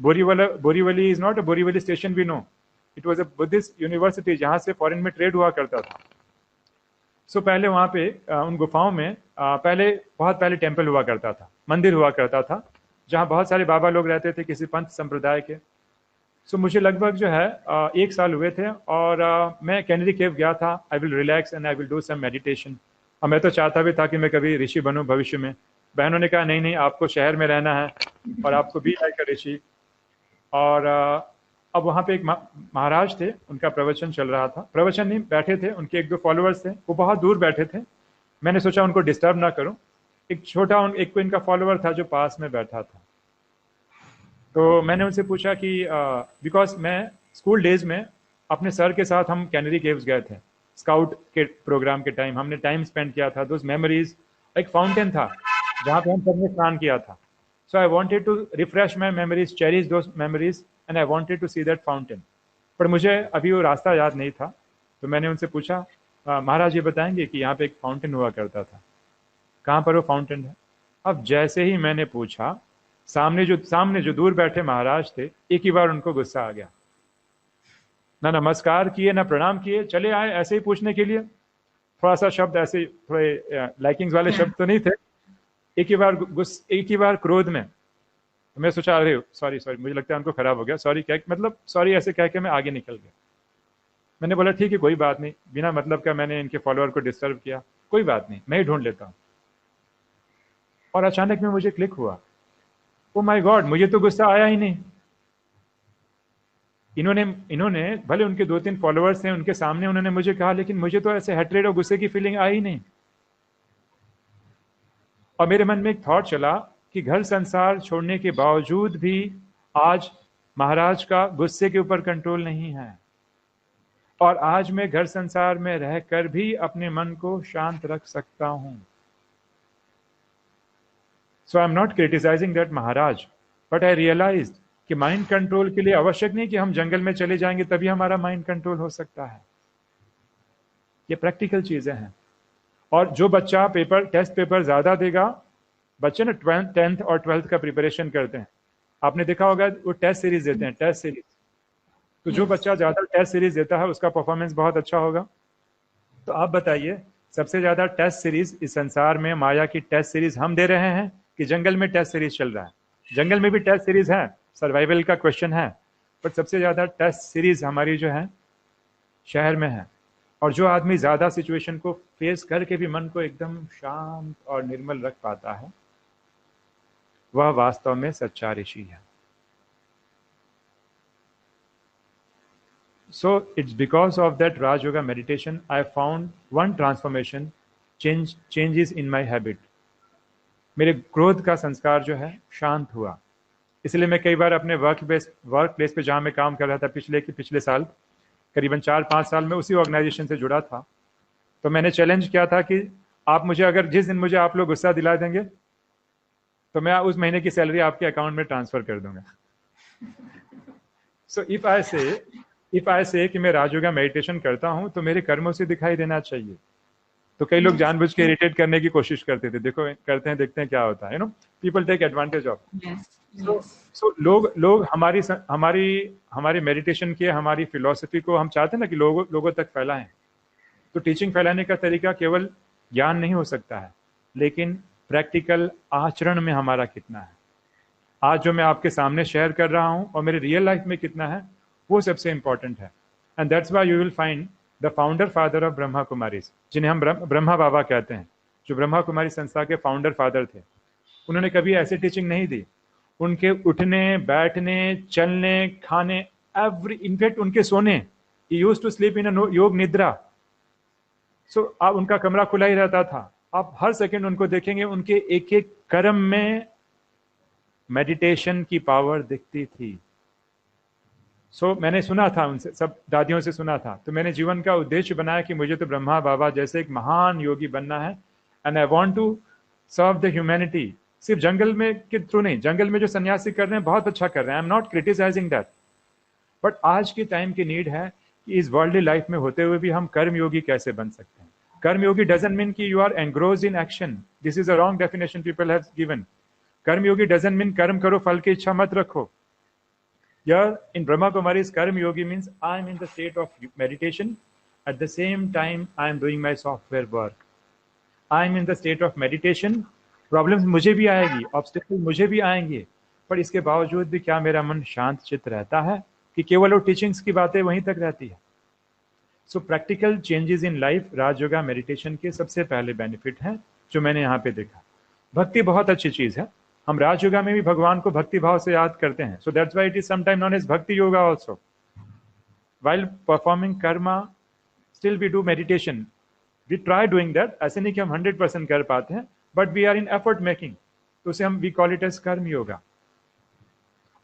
Borivali is not a Borivali station we know. It was a Buddhist university जहाँ से foreign में trade हुआ करता था. सो पहले वहाँ पे उन गुफाओं में बहुत पहले टेम्पल हुआ करता था, मंदिर हुआ करता था, जहाँ बहुत सारे बाबा लोग रहते थे किसी पंथ संप्रदाय के. सो मुझे लगभग जो है 1 साल हुए थे और मैं कैनरी केव गया था. I will relax and I will do some meditation. और मैं तो चाहता भी था कि मैं कभी ऋषि बनूं भविष्य में. बहनों ने कहा नहीं, आपको शहर में रहना है और आपको बी लाइक अ ऋषि. और अब वहाँ पे एक महाराज थे, उनका प्रवचन चल रहा था. प्रवचन नहीं, बैठे थे, उनके 1-2 फॉलोअर्स थे, वो बहुत दूर बैठे थे. मैंने सोचा उनको डिस्टर्ब ना करूं. एक इनका फॉलोअर था जो पास में बैठा था. तो मैंने उनसे पूछा कि बिकॉज मैं स्कूल डेज में अपने सर के साथ हम कैनरी केव्स गए थे, स्काउट के प्रोग्राम के टाइम हमने टाइम स्पेंड किया था। दोज मेमोरीज, एक फाउंटेन था जहाँ पे हम सबने स्नान किया था। So I wanted to refresh my memories, cherish those memories, and I wanted to see that fountain. पर मुझे अभी वो रास्ता याद नहीं था, तो मैंने उनसे पूछा, महाराज ये बताएंगे कि यहाँ पे एक फाउंटेन हुआ करता था, कहाँ पर वो फाउंटेन है? अब जैसे ही मैंने पूछा, सामने जो दूर बैठे महाराज थे, एक ही बार उनको गुस्सा आ गया। ना नमस्कार किए ना प्रणाम किए, चले आए ऐसे ही पूछने के लिए। थोड़ा सा शब्द ऐसे, थोड़े लाइकिंग्स वाले शब्द तो नहीं थे। एक ही बार क्रोध में, तो मैं सोचा अरे सॉरी मुझे लगता है उनको खराब हो गया, सॉरी क्या मतलब, सॉरी ऐसे कह के मैं आगे निकल गया। मैंने बोला ठीक है कोई बात नहीं, बिना मतलब का मैंने इनके फॉलोअर को डिस्टर्ब किया, कोई बात नहीं, मैं ही ढूंढ लेता हूँ। और अचानक में मुझे क्लिक हुआ, ओ माय गॉड, मुझे तो गुस्सा आया ही नहीं। इन्होंने भले उनके 2-3 फॉलोअर्स हैं, उनके सामने उन्होंने मुझे कहा, लेकिन मुझे तो ऐसे हेट्रेड और गुस्से की फीलिंग आई ही नहीं। और मेरे मन में एक थॉट चला कि घर संसार छोड़ने के बावजूद भी आज महाराज का गुस्से के ऊपर कंट्रोल नहीं है, और आज मैं घर संसार में रहकर भी अपने मन को शांत रख सकता हूं। So I am not criticising that Maharaj, but I realised कि माइंड कंट्रोल के लिए आवश्यक नहीं कि हम जंगल में चले जाएंगे तभी हमारा माइंड कंट्रोल हो सकता है। ये प्रैक्टिकल चीजें हैं। और जो बच्चा टेस्ट पेपर ज्यादा देगा, बच्चे ना 10th और 12th का प्रिपरेशन करते हैं, आपने देखा होगा वो टेस्ट सीरीज देते हैं, टेस्ट सीरीज। तो जो बच्चा ज्यादा टेस्ट सीरीज देता है उसका परफॉर्मेंस बहुत अच्छा होगा। तो आप बताइए, सबसे ज्यादा टेस्ट सीरीज इस संसार में, माया की टेस्ट सीरीज हम दे रहे हैं कि जंगल में टेस्ट सीरीज चल रहा है? जंगल में भी टेस्ट सीरीज है, सर्वाइवल का क्वेश्चन है, पर सबसे ज्यादा टेस्ट सीरीज हमारी जो है शहर में है। और जो आदमी ज्यादा सिचुएशन को फेस करके भी मन को एकदम शांत और निर्मल रख पाता है, वह वास्तव में सच्चा ऋषि है। So it's because of that Raj Yoga meditation I found one transformation, changes in my habit. मेरे क्रोध का संस्कार जो है शांत हुआ। इसलिए मैं कई बार अपने वर्क प्लेस पे जहाँ मैं काम कर रहा था पिछले साल, करीबन 4-5 साल में उसी ऑर्गेनाइजेशन से जुड़ा था, तो मैंने चैलेंज किया था कि आप मुझे, अगर जिस दिन मुझे आप लोग गुस्सा दिला देंगे तो मैं उस महीने की सैलरी आपके अकाउंट में ट्रांसफर कर दूंगा। सो इफ आई से कि मैं राजयोगा मेडिटेशन करता हूं तो मेरे कर्मों से दिखाई देना चाहिए। तो कई लोग जानबूझ के इरिटेट करने की कोशिश करते थे, देखो करते हैं देखते हैं क्या होता है, पीपल टेक एडवांटेज ऑफ। सो लोग हमारी मेडिटेशन की, हमारी फिलॉसफी को हम चाहते हैं ना कि लोगों तक फैलाएं। तो टीचिंग फैलाने का तरीका केवल ज्ञान नहीं हो सकता है, लेकिन प्रैक्टिकल आचरण में हमारा कितना है, आज जो मैं आपके सामने शेयर कर रहा हूं और मेरे रियल लाइफ में कितना है, वो सबसे इंपॉर्टेंट है। And that's why you will find the founder father of Brahma Kumaris, जिन्हें हम ब्रह्मा बाबा कहते हैं, जो ब्रह्मा कुमारी संस्था के फाउंडर फादर थे, उन्होंने कभी ऐसी टीचिंग नहीं दी। उनके उठने, बैठने, चलने, खाने, इनफैक्ट उनके सोने, he used to sleep in a yog nidra. सो आप, उनका कमरा खुला ही रहता था, आप हर सेकंड उनको देखेंगे, उनके एक एक कर्म में मेडिटेशन की पावर दिखती थी। सो मैंने सुना था उनसे, सब दादियों से सुना था, तो मैंने जीवन का उद्देश्य बनाया कि मुझे तो ब्रह्मा बाबा जैसे एक महान योगी बनना है, and I want to serve the humanity. सिर्फ जंगल में के थ्रू नहीं, जंगल में जो सन्यासी कर रहे हैं बहुत अच्छा कर रहे हैं, I am not criticising that, but आज के टाइम की नीड है कि इस वर्ल्डली लाइफ में होते हुए भी हम कर्म योगी कैसे बन सकते हैं। कर्म योगी डजंट मीन कि you are engrossed in action, this is a wrong definition people have given. Karma yogi doesn't mean कर्म करो फल की इच्छा मत रखो। Here in Brahma Kumari's Karma Yogi means I am in the state of meditation. At the same time, I am doing my software work. I am in the state of meditation. Problems मुझे भी आएगी, obstacles मुझे भी आएंगे, पर इसके बावजूद भी क्या मेरा मन शांत चित्त रहता है कि केवल वो टीचिंग्स की बातें वहीं तक रहती है। सो practical changes in life Rajyoga meditation के सबसे पहले बेनिफिट हैं जो मैंने यहाँ पे देखा। भक्ति बहुत अच्छी चीज है, हम राजयोगा में भी भगवान को भक्ति भाव से याद करते हैं। So that's why it is sometime known as bhakti yoga also. While performing karma still we do meditation, we try doing that. ऐसे नहीं कि हम 100% कर पाते हैं, but we are in effort making, तो उसे हम वी कॉल इट एज कर्म योगा।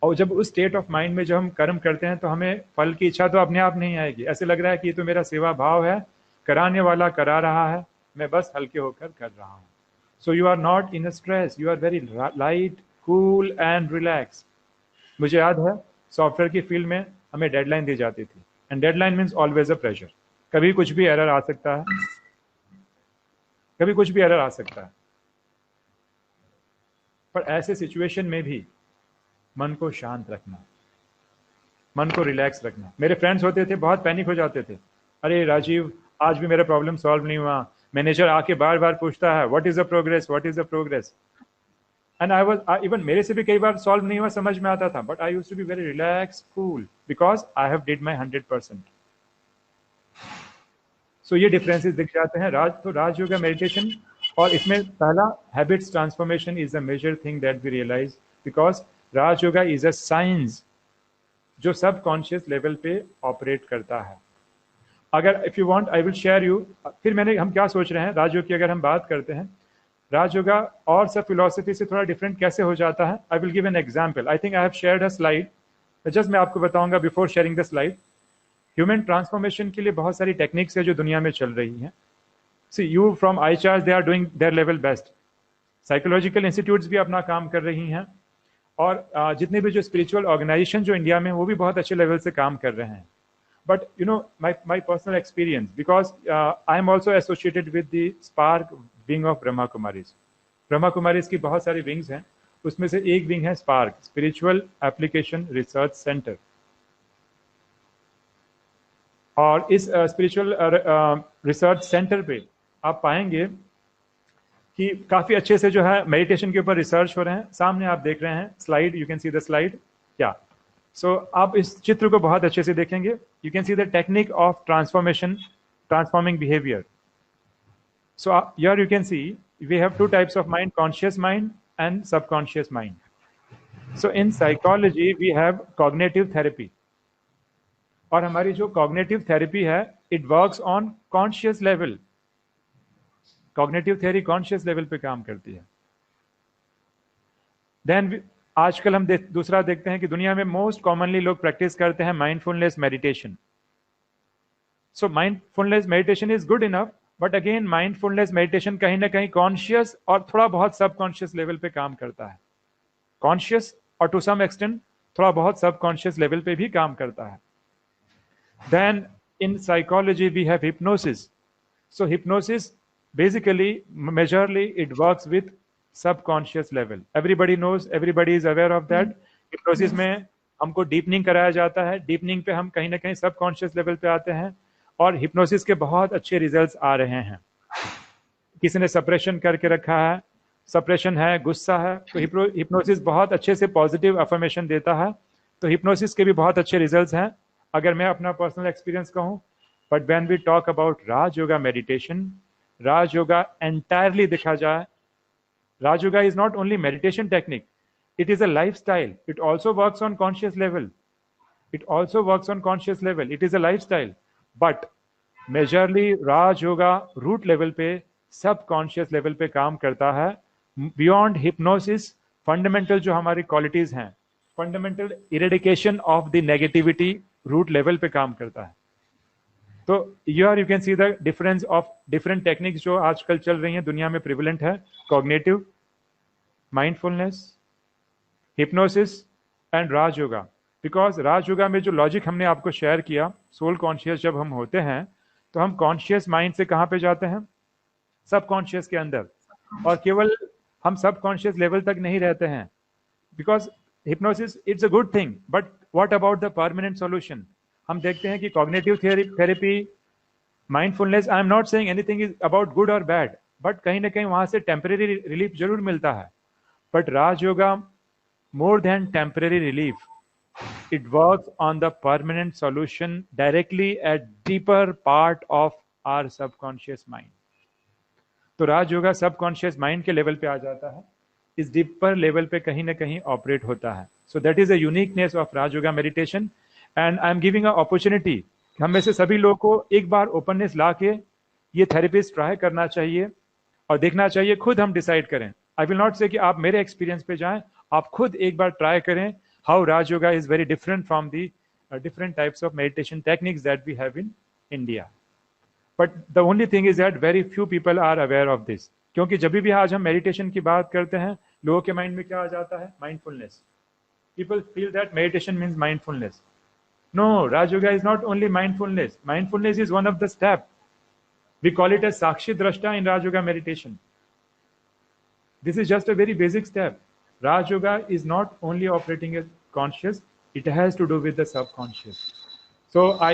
और जब उस स्टेट ऑफ माइंड में जब हम कर्म करते हैं तो हमें फल की इच्छा तो अपने आप नहीं आएगी, ऐसे लग रहा है कि ये तो मेरा सेवा भाव है, कराने वाला करा रहा है, मैं बस हल्के होकर कर रहा हूँ. So you are not in stress, you are very light, cool and relax. मुझे याद है सॉफ्टवेयर की फील्ड में हमें डेडलाइन दी जाती थी, and deadline means always a pressure. कभी कुछ भी एरर आ सकता है, कभी कुछ भी एरर आ सकता है. पर ऐसे सिचुएशन में भी मन को शांत रखना, मन को रिलैक्स रखना. मेरे फ्रेंड्स होते थे, बहुत पैनिक हो जाते थे, अरे राजीव आज भी मेरा प्रॉब्लम सॉल्व नहीं हुआ, मैनेजर आके बार बार पूछता है what is the progress, what is the progress. And I was even मेरे से भी कई बार सॉल्व नहीं हुआ, समझ में आता था, but I used to be very relax, cool, because I have did my 100%. सो ये डिफरेंसेस दिख जाते हैं. राज योगा मेडिटेशन, और इसमें पहला habits transformation is the major thing that we realise, because Raj yoga is a science जो सब कॉन्शियस लेवल पे ऑपरेट करता है. अगर if you want I will share you, फिर हम क्या सोच रहे हैं राजयोग की अगर हम बात करते हैं, राजयोगा और सब फिलोसफी से थोड़ा डिफरेंट कैसे हो जाता है. I will give an example. I think I have shared a slide, just मैं आपको बताऊंगा before sharing the slide. Human transformation के लिए बहुत सारी टेक्निक्स है जो दुनिया में चल रही हैं. See you from iCharts, they are doing their level best. Psychological institutes भी अपना काम कर रही हैं, और जितने भी जो स्पिरिचुअल ऑर्गेनाइजेशन जो इंडिया में, वो भी बहुत अच्छे लेवल से काम कर रहे हैं. But you know, my personal experience, because I am also associated with the Spark wing of Brahma Kumaris. Brahma Kumaris की बहुत सारी wings हैं, उसमें से एक wing है Spark, Spiritual Application Research Center. और इस Spiritual Research Center पे आप पाएंगे कि काफ़ी अच्छे से जो है मेडिटेशन के ऊपर रिसर्च हो रहे हैं. सामने आप देख रहे हैं slide, you can see the slide. क्या सो आप इस चित्र को बहुत अच्छे से देखेंगे. You can see the technique of transformation, transforming behaviour. So here you can see we have two types of mind, conscious mind and subconscious mind. So in psychology we have cognitive therapy, और हमारी जो cognitive therapy है it works on conscious level. Cognitive theory conscious level पे काम करती है. Then आजकल हम दूसरा देखते हैं कि दुनिया में मोस्ट कॉमनली लोग प्रैक्टिस करते हैं mindfulness meditation. So mindfulness meditation is good enough, but again mindfulness meditation कहीं ना कहीं कॉन्शियस और थोड़ा बहुत सबकॉन्शियस लेवल पे काम करता है. कॉन्शियस और टू सम एक्सटेंट थोड़ा बहुत सबकॉन्शियस लेवल पे भी काम करता है. Then in psychology we have hypnosis. So hypnosis basically majorly it works with subconscious level. Everybody knows, everybody is aware of that. Hypnosis में हमको डीपनिंग कराया जाता है. डीपनिंग पे हम कहीं ना कहीं सबकॉन्शियस लेवल पे आते हैं, और हिप्नोसिस के बहुत अच्छे रिजल्ट्स आ रहे हैं. किसी ने सप्रेशन करके रखा है, सप्रेशन है, गुस्सा है, तो हिप्नोसिस बहुत अच्छे से पॉजिटिव अफर्मेशन देता है. तो हिप्नोसिस के भी बहुत अच्छे रिजल्ट्स हैं, अगर मैं अपना पर्सनल एक्सपीरियंस कहूँ. But when we talk about Raj yoga meditation, Raj yoga entirely देखा जाए, Raj yoga is not only meditation technique, it is a lifestyle. It also works on conscious level. It also works on conscious level. It is a lifestyle. But majorly Raj yoga root level पे, subconscious level पे काम करता है. Beyond hypnosis fundamental जो हमारी qualities हैं, fundamental eradication of the negativity root level पे काम करता है. तो you can see the difference of different techniques जो आजकल चल रही हैं, दुनिया में प्रिवलेंट है. Cognitive, mindfulness, hypnosis and Raj yoga. Because Raj yoga में जो लॉजिक हमने आपको शेयर किया, सोल कॉन्शियस जब हम होते हैं तो हम कॉन्शियस माइंड से कहाँ पे जाते हैं, सबकॉन्शियस के अंदर, और केवल हम सबकॉन्शियस लेवल तक नहीं रहते हैं. Because hypnosis it's a good thing, but what about the permanent solution. हम देखते हैं कि cognitive therapy, mindfulness, I am not saying anything is about good और बैड, बट कहीं ना कहीं वहां से टेम्परेरी रिलीफ जरूर मिलता है. But Raj yoga more than temporary relief, it works on the permanent solution directly at deeper part of our subconscious mind. तो राज योगा सबकॉन्शियस माइंड के लेवल पे आ जाता है, इस डीपर लेवल पे कहीं ना कहीं ऑपरेट होता है. सो that is the uniqueness of Raj yoga meditation. And I am giving a opportunity, हम में से सभी लोगों को एक बार ओपननेस ला के ये थेरेपीज ट्राई करना चाहिए और देखना चाहिए. खुद हम डिसाइड करें. आई विल नॉट से कि आप मेरे एक्सपीरियंस पे जाएं, आप खुद एक बार ट्राई करें. how Raj Yoga is very different from the different types of meditation techniques that we have in India. But the only thing is that very few people are aware of this. क्योंकि जब भी आज हम meditation की बात करते हैं, लोगों के माइंड में क्या आ जाता है? Mindfulness. People feel that meditation means mindfulness. No, Raj Yoga is not only mindfulness. Mindfulness is one of the steps. We call it as Sakshi Drashta in Raj Yoga meditation. This is just a very basic step. Raj Yoga is not only operating as conscious, it has to do with the subconscious. So I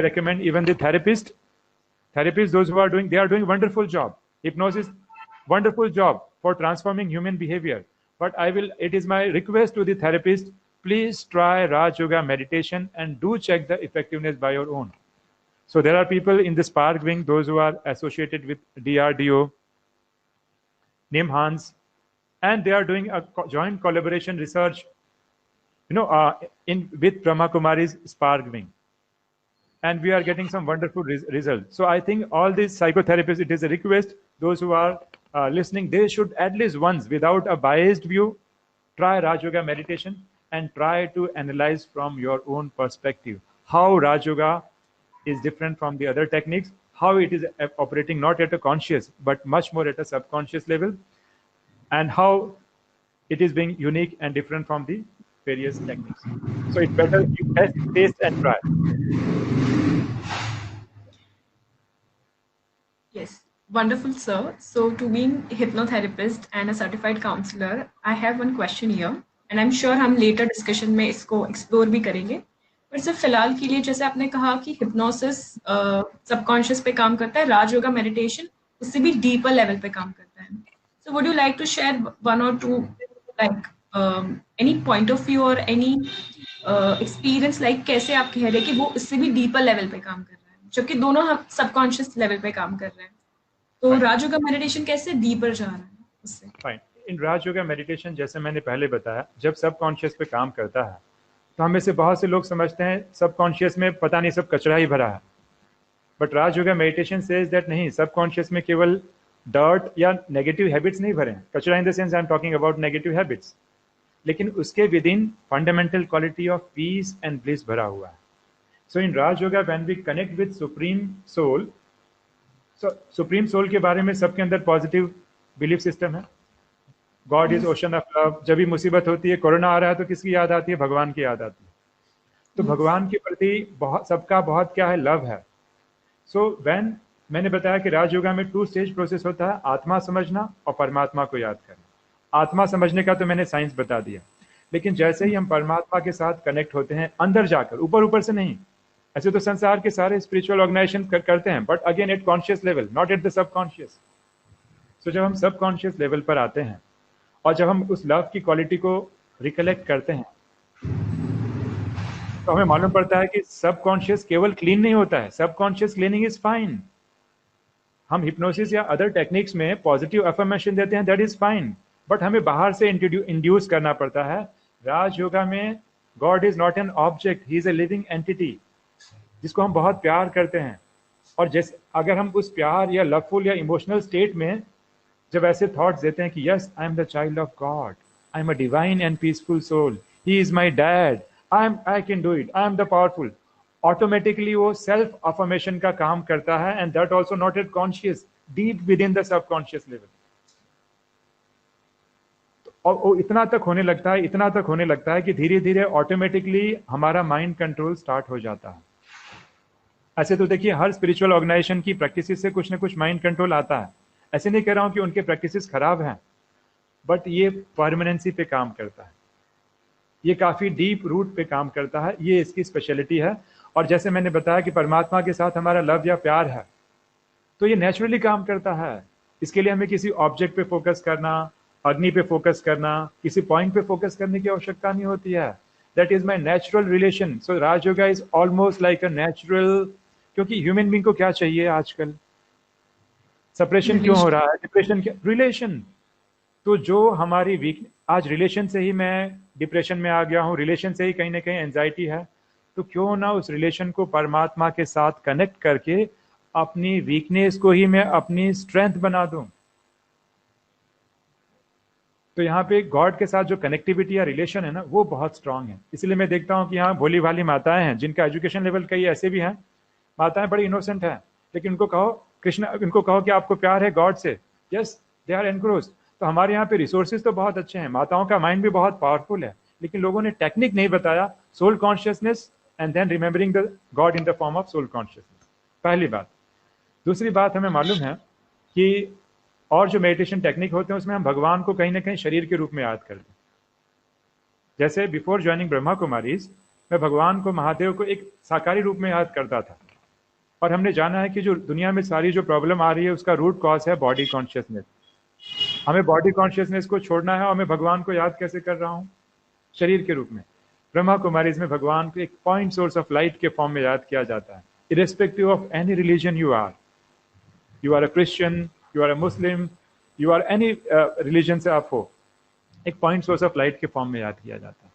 recommend even the therapists, those who are doing, they are doing wonderful job. Hypnosis, wonderful job for transforming human behavior. But it is my request to the therapist, please try Raj Yoga meditation and do check the effectiveness by your own. So there are people in the Spark wing, those who are associated with DRDO, NIMHANS, and they are doing a joint collaboration research, with Brahma Kumari's Spark wing. And we are getting some wonderful results. So I think all these psychotherapists, it is a request, those who are listening, they should at least once, without a biased view, try Raj Yoga meditation and try to analyze from your own perspective how Raj Yoga is different from the other techniques, how it is operating not at a conscious, but much more at a subconscious level, and how it is being unique and different from the various techniques. So it's better you test, taste, and try. Yes, wonderful, sir. So to being a hypnotherapist and a certified counselor, I have one question here, and I'm sure हम later discussion में इसको explore भी करेंगे. पर सिर्फ फिलहाल के लिए जैसे आपने कहा कि हिप्नोसिस सबकॉन्शियस पे काम करता है, राज योगा मेडिटेशन उससे भी डीपर लेवल पे काम करता है. So would you like to share one और two like any point of view और एनी एक्सपीरियंस, लाइक कैसे आप कह रहे हैं कि वो इससे भी डीपर लेवल पे काम कर रहा है, जबकि दोनों हम सबकॉन्शियस लेवल पे काम कर रहे हैं, तो राज योगा मेडिटेशन कैसे डीपर जा रहा है उससे? फाइन. इन राज योगा मेडिटेशन, जैसे मैंने पहले बताया, जब सबकॉन्शियस पे काम करता है तो हमें से बहुत से लोग समझते हैं सबकॉन्शियस में पता नहीं सब कचरा ही भरा है. But Raj yoga meditation says that नहीं, सबकॉन्शियस में केवल डर्ट या नेगेटिव हैबिट्स नहीं भरे हैं. कचरा in the sense I am talking about negative habits, लेकिन उसके within fundamental quality of peace and bliss भरा हुआ है. So in Raj yoga when we connect with supreme soul, supreme soul के बारे में सबके अंदर पॉजिटिव बिलीफ सिस्टम है. God is ocean of love. जब भी मुसीबत होती है, कोरोना आ रहा है, तो किसकी याद आती है? भगवान की याद आती है. तो भगवान के प्रति सबका बहुत क्या है? लव है. सो व्हेन मैंने बताया कि राज योगा में 2 स्टेज प्रोसेस होता है, आत्मा समझना और परमात्मा को याद करना. आत्मा समझने का तो मैंने साइंस बता दिया, लेकिन जैसे ही हम परमात्मा के साथ कनेक्ट होते हैं अंदर जाकर, ऊपर ऊपर से नहीं, ऐसे तो संसार के सारे स्पिरिचुअल ऑर्गेनाइजेशन करते हैं, but again at conscious level, not at the subconscious. So जब हम सबकॉन्शियस लेवल पर आते हैं और जब हम उस लव की क्वालिटी को रिकलेक्ट करते हैं, तो हमें मालूम पड़ता है कि सबकॉन्शियस केवल क्लीन नहीं होता है. Subconscious cleaning is fine. हम हिप्नोसिस या अदर टेक्निक्स में पॉजिटिव अफर्मेशन देते हैं, दैट इज फाइन, बट हमें बाहर से इंड्यूस करना पड़ता है. राज योगा में God is not an object, he is a living entity, जिसको हम बहुत प्यार करते हैं. और जैसे अगर हम उस प्यार या लवफुल या इमोशनल स्टेट में जब ऐसे थॉट्स देते हैं कि yes, I am the child of God, I am a divine and peaceful soul, he is my dad, I can do it, I am the powerful, automatically वो self affirmation का काम करता है. And that also not at conscious, deep within the subconscious level. और वो इतना तक होने लगता है कि धीरे धीरे ऑटोमेटिकली हमारा माइंड कंट्रोल स्टार्ट हो जाता है. ऐसे तो देखिए, हर स्पिरिचुअल ऑर्गेनाइजेशन की प्रैक्टिस से कुछ ना कुछ माइंड कंट्रोल आता है. ऐसे नहीं कह रहा हूं कि उनके प्रैक्टिसेस खराब हैं, बट ये परमानेंसी पे काम करता है, ये काफी डीप रूट पे काम करता है, ये इसकी स्पेशलिटी है. और जैसे मैंने बताया कि परमात्मा के साथ हमारा लव या प्यार है, तो ये नेचुरली काम करता है. इसके लिए हमें किसी ऑब्जेक्ट पे फोकस करना, अग्नि पे फोकस करना, किसी पॉइंट पे फोकस करने की आवश्यकता नहीं होती है. That is my natural relation. So Raj yoga is almost like a natural, क्योंकि ह्यूमन बीइंग को क्या चाहिए आजकल? सेपरेशन क्यों हो रहा है? Depression, relation. तो जो हमारी वीक, आज रिलेशन से ही मैं डिप्रेशन में आ गया हूँ, रिलेशन से ही कहीं ना कहीं एंजाइटी है, तो क्यों ना उस रिलेशन को परमात्मा के साथ कनेक्ट करके अपनी वीकनेस को ही मैं अपनी स्ट्रेंथ बना दूं. तो यहाँ पे गॉड के साथ जो कनेक्टिविटी या रिलेशन है ना, वो बहुत स्ट्रांग है। इसलिए मैं देखता हूँ कि यहाँ भोली भाली माताएं हैं जिनका एजुकेशन लेवल कई ऐसे भी हैं, माताएं बड़ी इनोसेंट हैं, लेकिन उनको कहो कृष्ण, उनको कहो कि आपको प्यार है गॉड से, यस दे आर एनक्रोज्ड। तो हमारे यहाँ पे रिसोर्सेज तो बहुत अच्छे हैं, माताओं का माइंड भी बहुत पावरफुल है, लेकिन लोगों ने टेक्निक नहीं बताया, soul consciousness and then remembering the God in the form of soul consciousness, पहली बात। दूसरी बात, हमें मालूम है कि और जो मेडिटेशन टेक्निक होते हैं उसमें हम भगवान को कहीं ना कहीं शरीर के रूप में याद करते हैं। जैसे बिफोर ज्वाइनिंग ब्रह्मा कुमारीज, मैं भगवान को, महादेव को एक साकारी रूप में याद करता था। और हमने जाना है कि जो दुनिया में सारी जो प्रॉब्लम आ रही है उसका रूट कॉज है बॉडी कॉन्शियसनेस। हमें बॉडी कॉन्शियसनेस को छोड़ना है और मैं भगवान को याद कैसे कर रहा हूँ? शरीर के रूप में। ब्रह्मा कुमारीज में भगवान को एक पॉइंट सोर्स ऑफ लाइट के फॉर्म में याद किया जाता है, irrespective of any religion you are a Christian, you are a Muslim, you are any religion से आप हो, एक पॉइंट सोर्स ऑफ लाइट के फॉर्म में याद किया जाता है।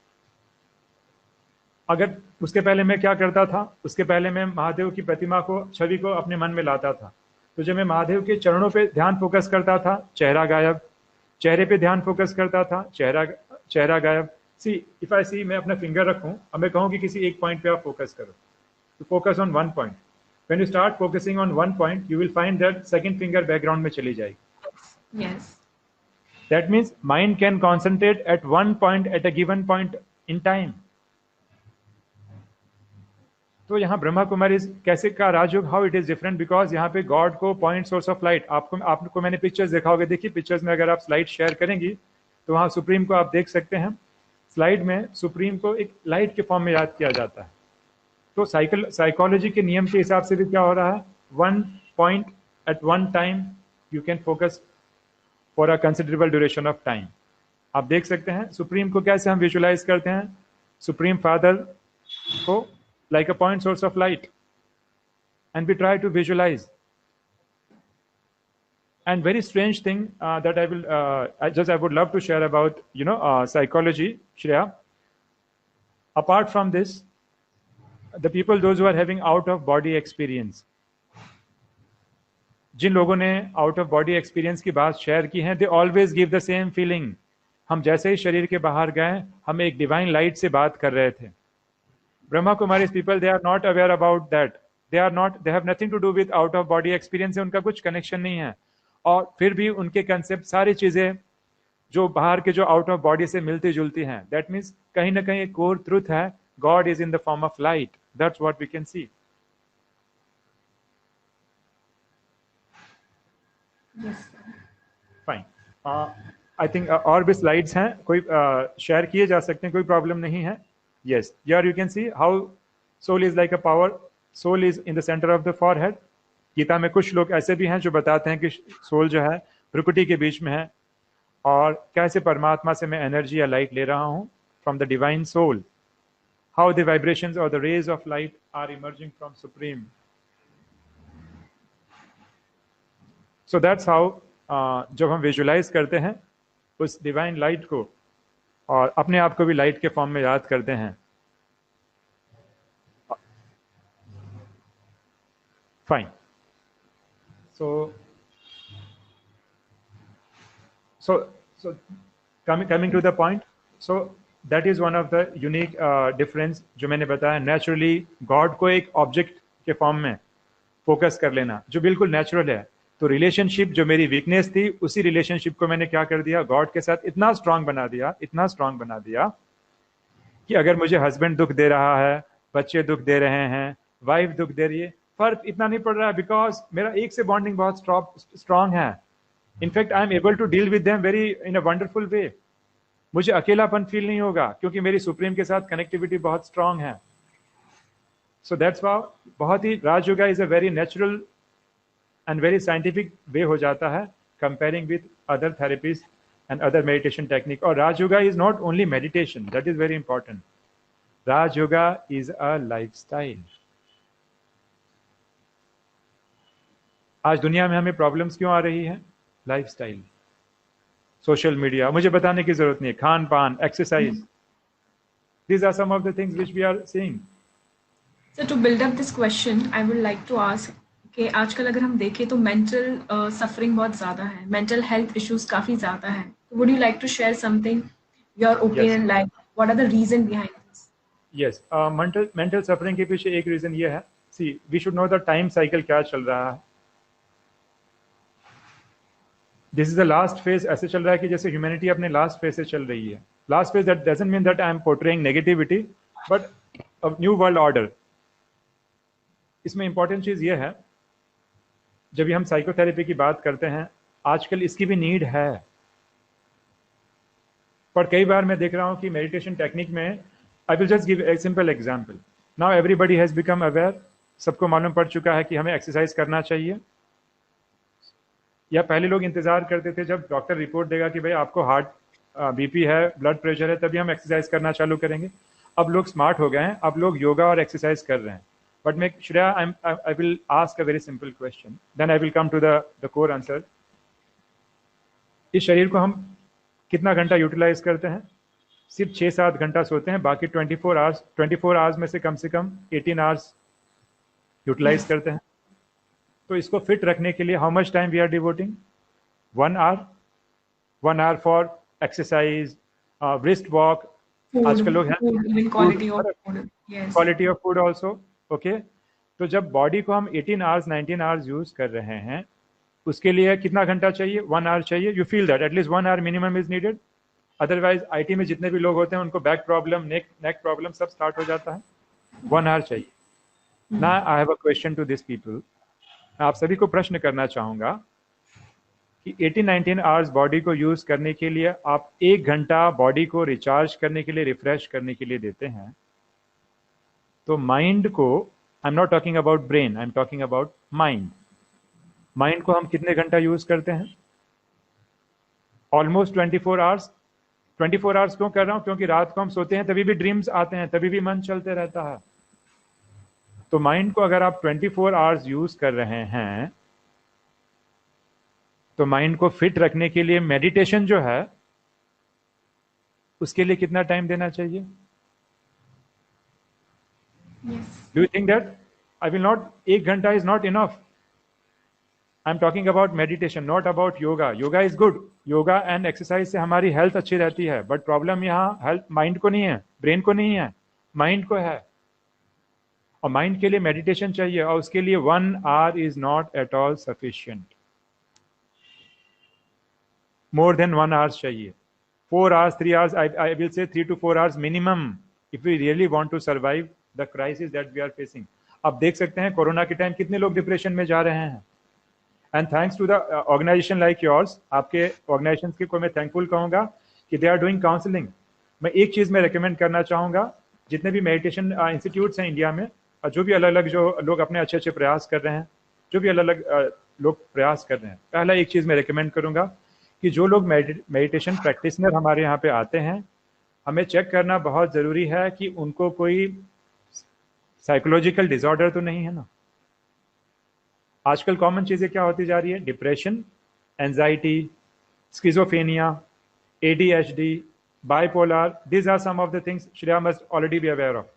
अगर उसके पहले मैं क्या करता था, उसके पहले मैं महादेव की प्रतिमा को, छवि को अपने मन में लाता था। तो जब मैं महादेव के चरणों पे ध्यान फोकस करता था, चेहरा गायब, चेहरे पे ध्यान फोकस करता था, चेहरा गायब। सी इफ आई सी, मैं अपना फिंगर रखूं और मैं कहूं कि किसी एक पॉइंट पे आप फोकस करो, तो focus on one point. When you start focusing on one point, you will find that second finger background में चली जाएगी। Yes. That means mind can concentrate at one point at a given point in time. तो यहाँ ब्रह्मा कुमारी कैसे का Rajyoga, how it is different, because यहाँ पे God को पॉइंट सोर्स ऑफ लाइट, आपको मैंने पिक्चर्स देखा होगा, देखिए पिक्चर्स में अगर आप स्लाइड शेयर करेंगी तो वहाँ सुप्रीम को आप देख सकते हैं। स्लाइड में सुप्रीम को एक लाइट के फॉर्म में याद किया जाता है। तो साइकोलॉजी के नियम के हिसाब से भी क्या हो रहा है, one point at one time you can focus for a considerable duration of time. आप देख सकते हैं सुप्रीम को कैसे हम विजुलाइज करते हैं, सुप्रीम फादर को like a point source of light, and we try to visualize. And very strange thing that I would love to share about, psychology, Shreya. Apart from this, the people, those who are having out of body experience, जिन लोगों ने out of body experience की बात share की है, they always give the same feeling. हम जैसे ही शरीर के बाहर गए, हम एक डिवाइन लाइट से बात कर रहे थे। Brahma Kumari's people, they are not aware about that. They have nothing to do with out of body experience, उनका कुछ कनेक्शन नहीं है। और फिर भी उनके कंसेप्ट, सारी चीजें जो बाहर के, जो आउट ऑफ बॉडी से मिलती जुलती हैं। दैट मीन्स कहीं ना कहीं एक कोर ट्रूथ है, God is in the form of light, that's what we can see. Fine, I think और भी स्लाइड्स हैं, कोई शेयर किए जा सकते हैं, कोई प्रॉब्लम नहीं है। Yes, here you can see how soul is like a power. Soul is in the center of the forehead. Gita में कुछ लोग ऐसे भी हैं जो बताते हैं कि सोल जो है भ्रुकुटी के बीच में है, और कैसे परमात्मा से मैं एनर्जी या लाइट ले रहा हूं from the divine soul. How the vibrations or the rays of light are emerging from supreme. So that's how जब हम विजुलाइज करते हैं उस डिवाइन लाइट को और अपने आप को भी लाइट के फॉर्म में याद करते हैं। Fine, so coming to the point, so that is one of the unique difference जो मैंने बताया। नेचुरली गॉड को एक ऑब्जेक्ट के फॉर्म में फोकस कर लेना जो बिल्कुल नेचुरल है। तो रिलेशनशिप जो मेरी वीकनेस थी, उसी रिलेशनशिप को मैंने क्या कर दिया, गॉड के साथ इतना स्ट्रांग बना दिया कि अगर मुझे हस्बैंड दुख दे रहा है, बच्चे दुख दे रहे हैं, वाइफ दुख दे रही है, फर्क इतना नहीं पड़ रहा है, बिकॉज मेरा एक से बॉन्डिंग बहुत स्ट्रांग है। In fact I am able to deal with them very in a wonderful way. मुझे अकेलापन फील नहीं होगा क्योंकि मेरी सुप्रीम के साथ कनेक्टिविटी बहुत स्ट्रांग है। सो दैट्स वाउ बहुत ही Rajyoga is a very natural and very scientific way हो जाता है comparing with other therapies and other meditation technique. और Rajyoga is not only meditation, that is very important. Rajyoga is a lifestyle. आज दुनिया में हमें प्रॉब्लम्स क्यों आ रही है? लाइफस्टाइल, सोशल मीडिया, मुझे बताने की जरूरत नहीं है, खान पान, exercise, these are some of the things which we are seeing. So to build up this question, I would like to ask, कि आजकल अगर हम देखें तो मेंटल सफरिंग बहुत ज़्यादा है, मेंटल हेल्थ इश्यूज काफ़ी ज़्यादा है. Would you like to share something, your yes, opinion, like what are the reason behind this? Yes, mental suffering के पीछे एक रीजन ये है, see we should know the time cycle क्या चल रहा है. This is the last phase. ऐसे चल रहा है कि जैसे ह्यूमैनिटी अपने लास्ट फेज से चल रही है. Last phase that doesn't mean that I M portraying negativity, but a new world order. इसमें इंपॉर्टेंट चीज ये है, जब भी हम साइकोथेरेपी की बात करते हैं, आजकल इसकी भी नीड है. पर कई बार मैं देख रहा हूं कि मेडिटेशन टेक्निक में, आई will just give a simple example. Now everybody has become aware. सबको मालूम पड़ चुका है कि हमें एक्सरसाइज करना चाहिए. या पहले लोग इंतजार करते थे जब डॉक्टर रिपोर्ट देगा कि भाई आपको हार्ट बीपी है, ब्लड प्रेशर है, तभी हम एक्सरसाइज करना चालू करेंगे. अब लोग स्मार्ट हो गए हैं, अब लोग योगा और एक्सरसाइज कर रहे हैं. बट मैं Shreya, I will ask a very simple question, then I will come to the core answer. इस शरीर को हम कितना घंटा यूटिलाइज करते हैं? सिर्फ 6-7 घंटा सोते हैं, बाकी 24 आवर्स में से कम 18 आवर्स यूटिलाइज करते हैं. तो इसको फिट रखने के लिए how much time we are devoting? 1 hour. 1 hour for exercise, brisk walk. आजकल लोग हैं quality of food also. Okay, तो जब बॉडी को हम 18 आवर्स 19 आवर्स यूज कर रहे हैं, उसके लिए कितना घंटा चाहिए? 1 आवर चाहिए. You feel that at least 1 hour minimum is needed. Otherwise IT में जितने भी लोग होते हैं उनको बैक प्रॉब्लम, नेक प्रॉब्लम सब स्टार्ट हो जाता है. 1 आवर चाहिए. ना I have a question to this people. आप सभी को प्रश्न करना चाहूंगा कि 18-19 आवर्स बॉडी को यूज करने के लिए आप 1 घंटा बॉडी को रिचार्ज करने के लिए, रिफ्रेश करने के लिए देते हैं, तो माइंड को, आई am not talking about brain, I am talking about mind. Mind को हम कितने घंटा यूज करते हैं? Almost 24 hours. 24 आवर्स क्यों कर रहा हूं? क्योंकि रात को हम सोते हैं तभी भी ड्रीम्स आते हैं, तभी भी मन चलते रहता है. तो माइंड को अगर आप 24 आवर्स यूज कर रहे हैं, तो माइंड को फिट रखने के लिए मेडिटेशन जो है, उसके लिए कितना टाइम देना चाहिए? Do you think that I will not, 1 घंटा is not enough. I am talking about meditation, not about yoga. Yoga is good. Yoga and exercise से हमारी हेल्थ अच्छी रहती है, बट प्रॉब्लम यहाँ हेल्थ माइंड को नहीं है, ब्रेन को नहीं है, माइंड को है. और माइंड के लिए मेडिटेशन चाहिए, और उसके लिए 1 hour is not at all sufficient. More than 1 hour चाहिए. 4 आवर्स, 3 आवर्स, आई विल से 3 to 4 hours minimum, if we really want to survive the crisis that we are facing. आप देख सकते हैं कोरोना के टाइम कितने लोग डिप्रेशन में जा रहे हैं. And thanks to the organisation like yours, आपके ऑर्गेनाइजेशन के को मैं थैंकफुल कहूंगा कि दे आर डूइंग काउंसलिंग. मैं एक चीज में रिकमेंड करना चाहूंगा, जितने भी मेडिटेशन इंस्टीट्यूट्स हैं इंडिया में, जो भी अलग अलग जो लोग अपने अच्छे अच्छे प्रयास कर रहे हैं, जो भी अलग अलग लोग प्रयास कर रहे हैं, पहला एक चीज मैं रिकमेंड करूंगा कि जो लोग मेडिटेशन प्रैक्टिशनर हमारे यहाँ पे आते हैं, हमें चेक करना बहुत जरूरी है कि उनको कोई साइकोलॉजिकल डिसऑर्डर तो नहीं है ना. आजकल कॉमन चीजें क्या होती जा रही है? Depression, anxiety, schizophrenia, ADHD, bipolar. These are some of the things Shreya must already be aware of.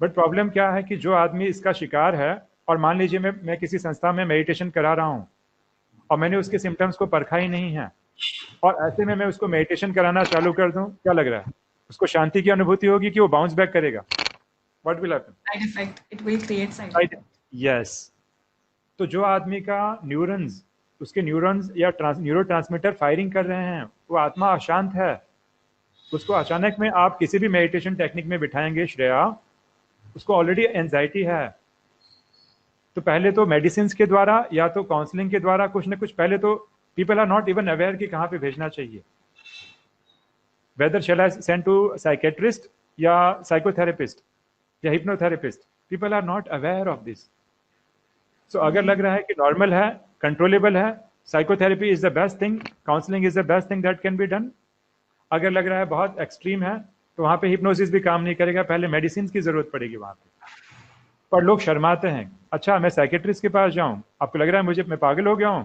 But problem क्या है कि जो आदमी इसका शिकार है, और मान लीजिए मैं किसी संस्था में मेडिटेशन करा रहा हूँ और मैंने उसके सिम्टम्स को परखा ही नहीं है, और ऐसे में मैं उसको मेडिटेशन कराना चालू कर दूं, क्या लग रहा है? उसको शांति की अनुभूति होगी कि वो बाउंस बैक करेगा? What will happen? Side effect. It will create side effect. Yes. तो जो आदमी का न्यूरॉन्स, उसके न्यूरॉन्स या न्यूरोट्रांसमीटर फायरिंग कर रहे हैं, वो आत्मा अशांत है. उसको अचानक में आप किसी भी मेडिटेशन टेक्निक में बिठाएंगे श्रेया, उसको ऑलरेडी एंजाइटी है, तो पहले तो मेडिसिन के द्वारा या तो काउंसलिंग के द्वारा कुछ ना कुछ, पहले तो people are not even aware कि कहाँ पे भेजना चाहिए. Whether shall I send to psychiatrist या साइकोथेरेपिस्ट या hypnotherapist, people are not aware of this. So अगर लग रहा है कि नॉर्मल है, कंट्रोलेबल है, psychotherapy is the best thing, counselling is the best thing that can be done. अगर लग रहा है बहुत एक्सट्रीम है, तो वहां पे हिप्नोसिस भी काम नहीं करेगा, पहले मेडिसिन की जरूरत पड़ेगी वहां पे. पर लोग शर्माते हैं. अच्छा, मैं साइकेट्रिस्ट के पास जाऊं, आपको लग रहा है मुझे, मैं पागल हो गया हूं?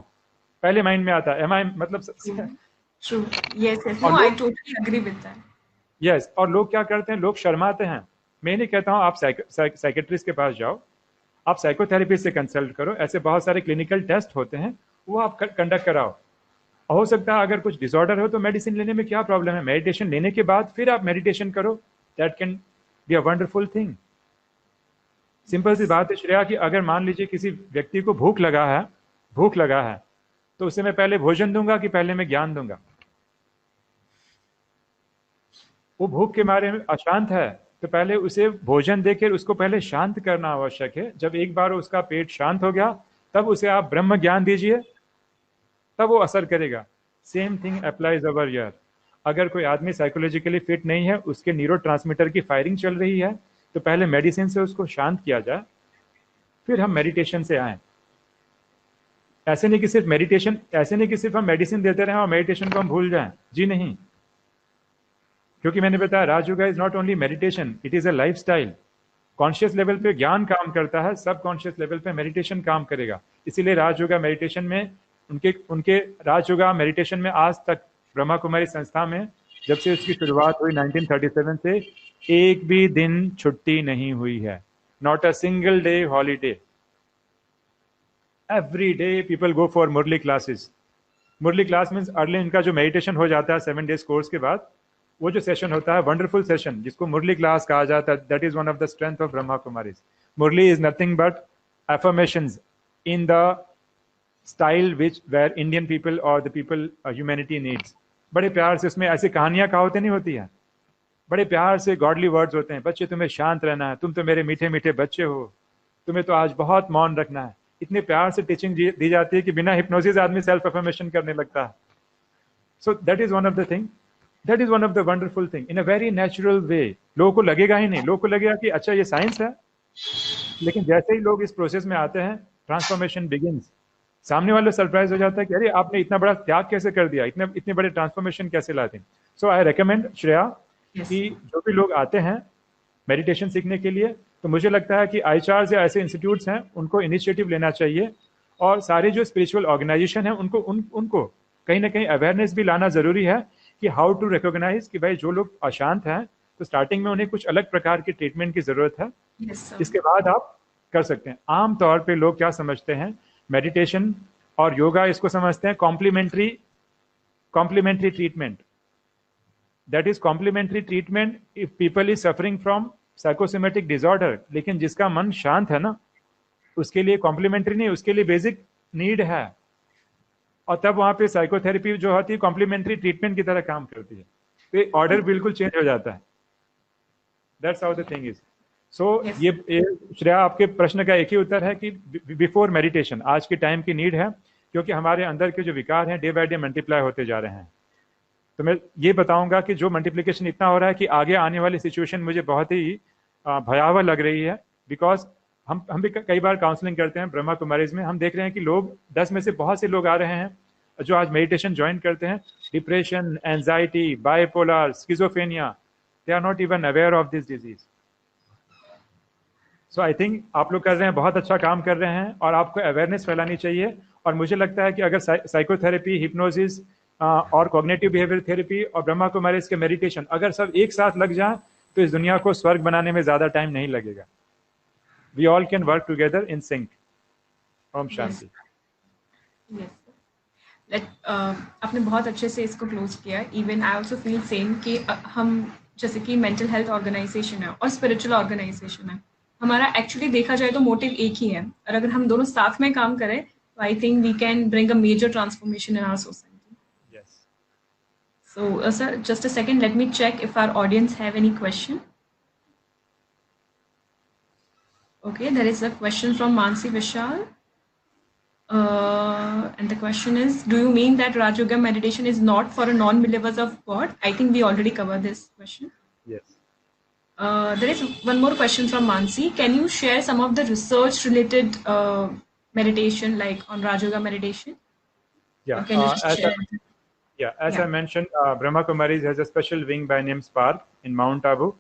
पहले माइंड में आता है, एम आई, मतलब true. Yes, yes, no, I totally agree with that. Yes. और लोग क्या करते हैं? लोग शर्माते हैं. मैं नहीं कहता हूं आप साइकेट्रिस्ट के पास जाओ, आप साइकोथेरेपी से कंसल्ट करो, ऐसे बहुत सारे क्लिनिकल टेस्ट होते हैं, वो आप कंडक्ट कराओ। हो सकता है अगर कुछ डिसऑर्डर हो तो मेडिसिन लेने में क्या प्रॉब्लम है, मेडिटेशन लेने के बाद फिर आप मेडिटेशन करो, that can be a wonderful thing. Simple सी बात है श्रेया कि अगर मान लीजिए किसी व्यक्ति को भूख लगा है तो उसे मैं पहले भोजन दूंगा कि पहले मैं ज्ञान दूंगा? वो भूख के मारे में अशांत है तो पहले उसे भोजन देकर उसको पहले शांत करना आवश्यक है। जब एक बार उसका पेट शांत हो गया तब उसे आप ब्रह्म ज्ञान दीजिए, तब वो असर करेगा। Same thing applies over here. अगर कोई आदमी साइकोलॉजिकली फिट नहीं है, उसके न्यूरोट्रांसमीटर की फायरिंग चल रही है, तो पहले मेडिसिन से उसको शांत किया जाए, फिर हम मेडिटेशन से आए। ऐसे नहीं कि सिर्फ हम मेडिसिन देते रहें और मेडिटेशन को हम भूल जाएं, जी नहीं। क्योंकि मैंने बताया Raj yoga is not only meditation, it is a lifestyle. Conscious level पे ज्ञान काम करता है, सब कॉन्शियस लेवल पे मेडिटेशन काम करेगा। इसीलिए राज योगा मेडिटेशन में उनके उनके राज योगा मेडिटेशन में आज तक ब्रह्मा कुमारी संस्था में जब से उसकी शुरुआत हुई 1937 से एक भी दिन छुट्टी नहीं हुई है, not a single day holiday. Every day people go for Murli classes. Murli class means early इनका जो मेडिटेशन हो जाता है 7 डेज कोर्स के बाद, वो जो सेशन होता है वंडरफुल सेशन जिसको मुरली क्लास कहा जाता है, that is one of the strength of Brahma Kumaris. Murli is nothing but affirmations in the style which where Indian people or the people humanity needs। बड़े प्यार से उसमें ऐसी कहानियां कहावतें नहीं होती हैं, बड़े प्यार से गॉडली वर्ड्स होते हैं। बच्चे तुम्हें शांत रहना है, तुम तो मेरे मीठे मीठे बच्चे हो, तुम्हें तो आज बहुत मौन रखना है। इतने प्यार से टीचिंग दी जाती है कि बिना हिप्नोसिस आदमी सेल्फ अफर्मेशन करने लगता है। सो that is one of the thing, that is one of the wonderful thing in a very natural way. लोगों को लगेगा ही नहीं, लोगों को लगेगा कि अच्छा ये साइंस है, लेकिन जैसे ही लोग इस प्रोसेस में आते हैं ट्रांसफॉर्मेशन बिगिंस। सामने वाले सरप्राइज हो जाता है कि अरे आपने इतना बड़ा त्याग कैसे कर दिया, इतने बड़े ट्रांसफॉर्मेशन कैसे लाते हैं। सो आई रेकमेंड श्रेया कि जो भी लोग आते हैं मेडिटेशन सीखने के लिए, तो मुझे लगता है कि आईचार्स या ऐसे इंस्टीट्यूट्स हैं उनको इनिशिएटिव लेना चाहिए, और सारे जो स्पिरिचुअल ऑर्गेनाइजेशन है उनको कहीं ना कहीं अवेयरनेस भी लाना जरूरी है कि हाउ टू रिकॉग्नाइज कि भाई जो लोग अशांत हैं तो स्टार्टिंग में उन्हें कुछ अलग प्रकार की ट्रीटमेंट की जरूरत है, इसके बाद आप कर सकते हैं। आमतौर पे लोग क्या समझते हैं, मेडिटेशन और योगा इसको समझते हैं complementary treatment. That is complementary treatment if people is suffering from psychosomatic disorder. लेकिन जिसका मन शांत है ना, उसके लिए कॉम्प्लीमेंट्री नहीं, उसके लिए बेसिक नीड है, और तब वहां पे साइकोथेरेपी जो होती है कॉम्प्लीमेंट्री ट्रीटमेंट की तरह काम करती है, तो ऑर्डर बिल्कुल चेंज हो जाता है। That's how the thing is. So ये श्रेया आपके प्रश्न का एक ही उत्तर है कि बिफोर मेडिटेशन आज के टाइम की नीड है, क्योंकि हमारे अंदर के जो विकार हैं डे बाय डे मल्टीप्लाई होते जा रहे हैं। तो मैं ये बताऊंगा कि जो मल्टीप्लिकेशन इतना हो रहा है कि आगे आने वाली सिचुएशन मुझे बहुत ही भयावह लग रही है। बिकॉज हम भी कई बार काउंसलिंग करते हैं ब्रह्मा कुमारीज में, हम देख रहे हैं कि लोग 10 में से बहुत से लोग आ रहे हैं जो आज मेडिटेशन ज्वाइन करते हैं, depression, anxiety, bipolar, schizophrenia, they are not even aware of this disease. So I think आप लोग कर रहे हैं, बहुत अच्छा काम कर रहे हैं, और आपको अवेयरनेस फैलानी चाहिए। और मुझे लगता है कि अगर साइकोथेरेपी, हिप्नोसिस और कॉग्निटिव बिहेवियर थेरेपी और ब्रह्मा कुमारीज के मेडिटेशन अगर सब एक साथ लग जाए तो इस दुनिया को स्वर्ग बनाने में ज्यादा टाइम नहीं लगेगा। We all can work together in sync. Om Shanti. Yes. आपने बहुत अच्छे से इसको क्लोज किया। Even I also feel same कि हम जैसे कि मेंटल हेल्थ ऑर्गेनाइजेशन है और स्पिरिचुअल ऑर्गेनाइजेशन है, हमारा एक्चुअली देखा जाए तो मोटिव एक ही है, और अगर हम दोनों साथ में काम करें तो I think we can bring a major transformation in our society. Yes. So sir, just a second, let me check if our audience have any question. Okay, there is a question from Mansi Vishal. And the question is, do you mean that Raj Yoga meditation is not for non-believers of God? I think we already covered this question. Yes. There is one more question from Mansi. Can you share some of the research related meditation, like on Raj Yoga meditation? Yeah. Can you just share? As I mentioned, Brahma Kumaris has a special wing by name Spark in Mount Abu,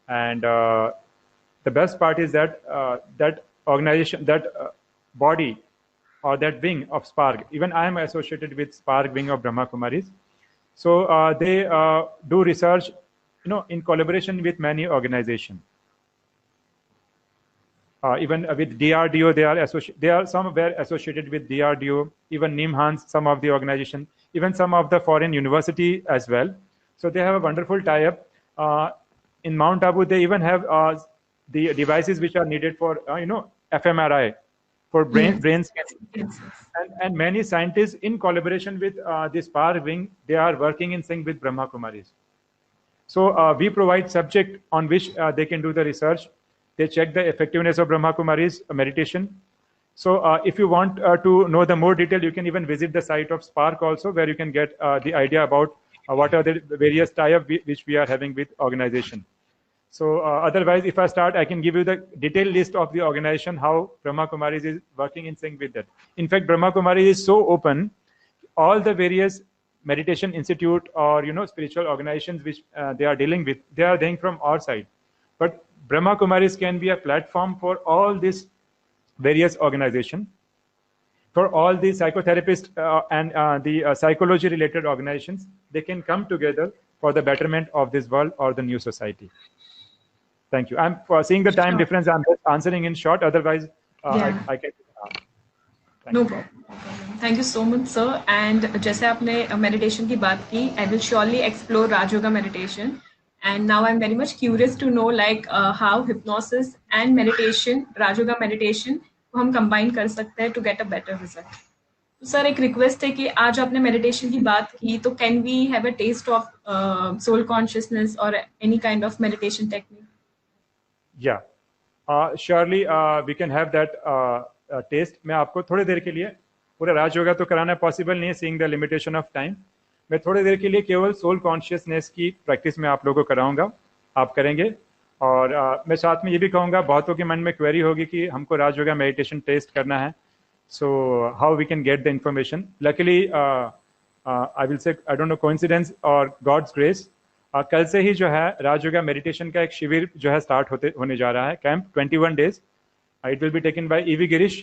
and the best part is that that organization, that body, or that wing of Spark, even I am associated with Spark wing of Brahma Kumaris. So they do research, in collaboration with many organizations. Even with DRDO, they are somewhere associated with DRDO, even NIMHANS, some of the organization, even some of the foreign university as well. So they have a wonderful tie-up. In Mount Abu, they even have the devices which are needed for, fMRI, for Yes. brain scanning. Yes. Yes. And many scientists, in collaboration with the SPAR wing, they are working in sync with Brahma Kumaris. So we provide subject on which they can do the research. They check the effectiveness of Brahma Kumari's meditation. So if you want to know the more detail, you can even visit the site of Spark also, where you can get the idea about what are the various tie-up which we are having with organization. So otherwise, if I start, I can give you the detailed list of the organization, how Brahma Kumaris is working in sync with that. In fact, Brahma Kumaris is so open, all the various meditation institute or spiritual organizations which they are dealing with, they are dealing from our side. But Brahma Kumaris can be a platform for all these various organizations, for all the psychotherapists and the psychology related organizations. They can come together for the betterment of this world or the new society. Thank you. I'm seeing the time Sure. difference. I'm just answering in short. Otherwise, Yeah. I can. No problem, thank you so much sir. And जैसे आपने meditation की बात की, I will surely explore Rajyoga meditation. And now I am very much curious to know like how hypnosis and meditation, Rajyoga meditation को हम combine कर सकते हैं to get a better result. तो सर एक रिक्वेस्ट है कि आज आपने मेडिटेशन की बात की, तो can we have a test of soul consciousness और any kind of meditation technique? Yeah, surely we can have that taste. मैं आपको थोड़ी देर के लिए पूरा राजयोगा तो कराना पॉसिबल नहीं है, seeing the limitation of time. मैं थोड़ी देर के लिए केवल सोल कॉन्शियसनेस की प्रैक्टिस में आप लोगों को कराऊंगा, आप करेंगे. और मैं साथ में ये भी कहूँगा, बहुतों के मन में क्वेरी होगी कि हमको राजयोगा मेडिटेशन टेस्ट करना है, so how we can get the information. Luckily I will say, I don't know, coincidence और गॉड्स ग्रेस, कल से ही जो है राजयोगा मेडिटेशन का एक शिविर जो है स्टार्ट होने जा रहा है, camp 21 days. It will be taken by E.V. Girish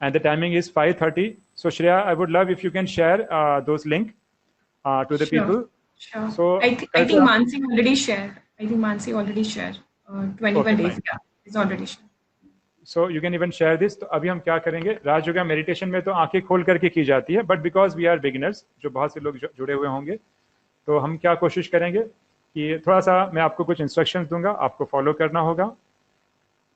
and the timing is 5:30. So Shreya, I would love if you can share those link to the people. Sure. So I think Mansi already shared. 21 days. Yeah, it's already shared. So you can even share this. तो अभी हम क्या करेंगे, Rajyoga meditation में तो आंखें खोल करके की जाती है, but because we are beginners, जो बहुत से लोग जुड़े हुए होंगे, तो हम क्या कोशिश करेंगे कि थोड़ा सा मैं आपको कुछ इंस्ट्रक्शंस दूंगा, आपको फॉलो करना होगा.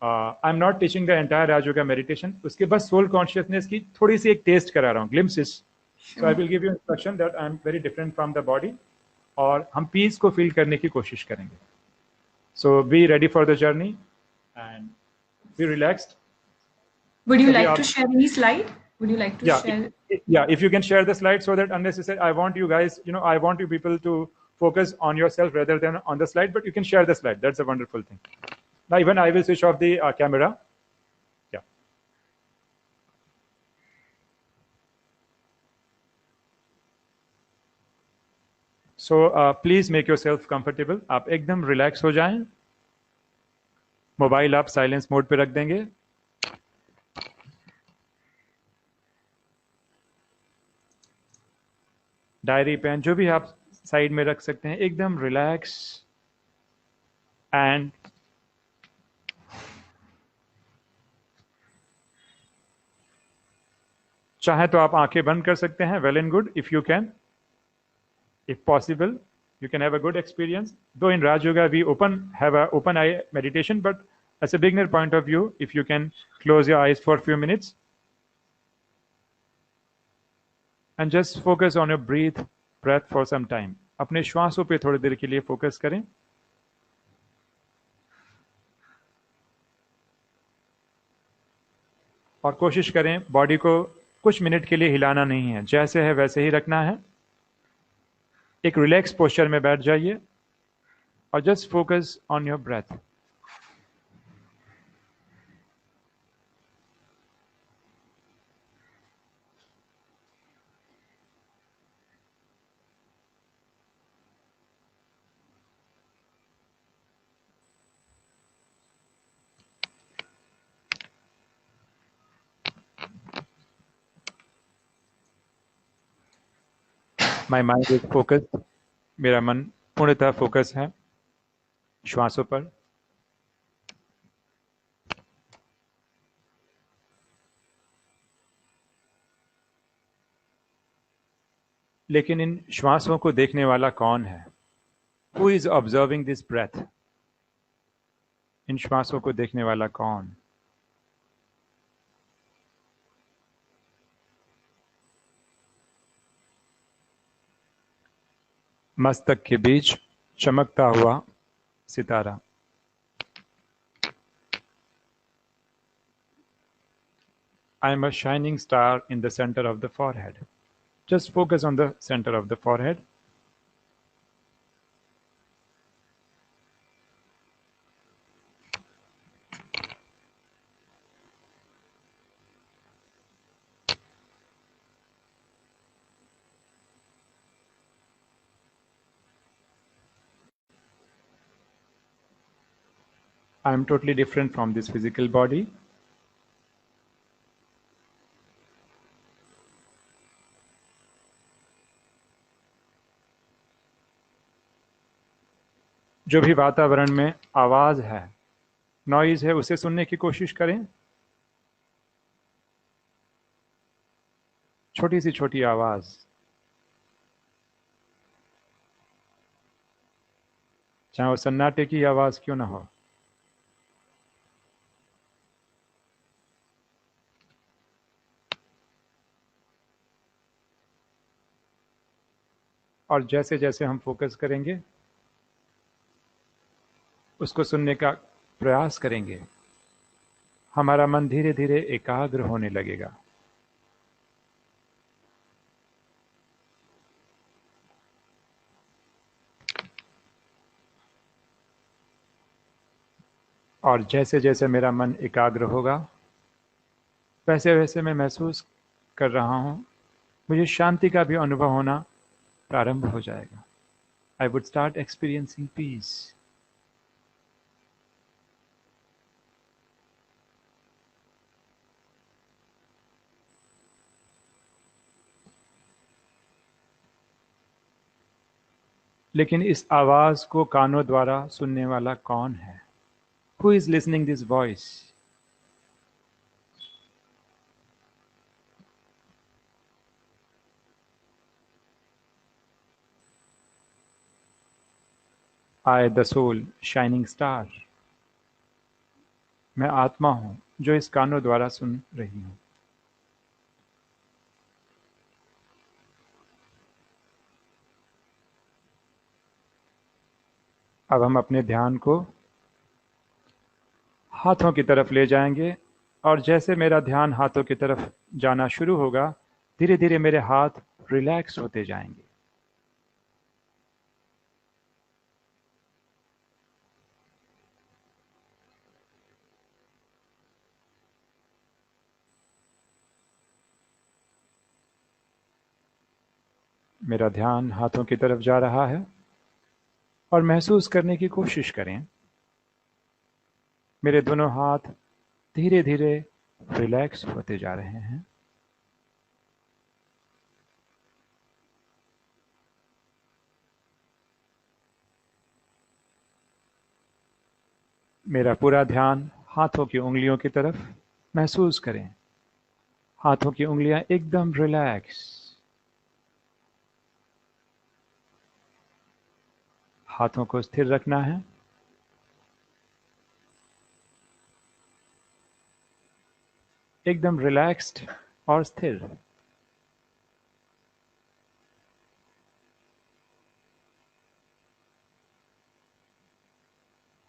आई am not teaching the entire Rajyoga meditation. उसके बाद सोल कॉन्शियसनेस की थोड़ी सी एक टेस्ट करा रहा हूँ, glimpses. So I will give you instruction that I am very different from the body, और हम पीस को फील करने की कोशिश करेंगे. So be ready for the journey and be relaxed. Would you like to share any slide? Would you like to share? Yeah, if you can share the slide, so that unnecessary, I want you guys, I want you people to focus on yourself rather than on the slide, but you can share the slide. That's a wonderful thing. Now even I will switch off the camera. Yeah. So please make yourself comfortable. आप एकदम relax हो जाएं. Mobile आप silence mode पे रख देंगे. Diary pen जो भी आप साइड में रख सकते हैं, एकदम रिलैक्स. एंड चाहे तो आप आंखें बंद कर सकते हैं. Well and good, if you can, if possible, you can have a good experience. Though in Raj Yoga we have a open eye meditation, but as a beginner point of view, if you can close your eyes for a few minutes and just focus on your breath for some time. अपने श्वासों पे थोड़ी देर के लिए focus करें. और कोशिश करें body को कुछ मिनट के लिए हिलाना नहीं है, जैसे है वैसे ही रखना है. एक रिलैक्स पोस्चर में बैठ जाइए और just focus on your breath. My mind is focused. मेरा मन पूर्णतः फोकस है श्वासों पर. लेकिन इन श्वासों को देखने वाला कौन है? Who is observing this breath? इन श्वासों को देखने वाला कौन? मस्तक के बीच चमकता हुआ सितारा। I am a shining star in the center of the forehead. Just focus on the center of the forehead. I am totally different from this physical body. जो भी वातावरण में आवाज है, नॉइज है, उसे सुनने की कोशिश करें। छोटी सी छोटी आवाज, चाहे वो सन्नाटे की आवाज क्यों ना हो। और जैसे जैसे हम फोकस करेंगे, उसको सुनने का प्रयास करेंगे, हमारा मन धीरे धीरे एकाग्र होने लगेगा। और जैसे जैसे मेरा मन एकाग्र होगा, वैसे वैसे मैं महसूस कर रहा हूं, मुझे शांति का भी अनुभव होना प्रारंभ हो जाएगा। I would start experiencing peace. लेकिन इस आवाज को कानों द्वारा सुनने वाला कौन है? Who is listening this voice? I, the soul, shining star. मैं आत्मा हूं जो इस कानों द्वारा सुन रही हूं। अब हम अपने ध्यान को हाथों की तरफ ले जाएंगे, और जैसे मेरा ध्यान हाथों की तरफ जाना शुरू होगा, धीरे धीरे मेरे हाथ रिलैक्स होते जाएंगे। मेरा ध्यान हाथों की तरफ जा रहा है, और महसूस करने की कोशिश करें, मेरे दोनों हाथ धीरे धीरे रिलैक्स होते जा रहे हैं। मेरा पूरा ध्यान हाथों की उंगलियों की तरफ। महसूस करें, हाथों की उंगलियां एकदम रिलैक्स। हाथों को स्थिर रखना है। एकदम रिलैक्स्ड और स्थिर।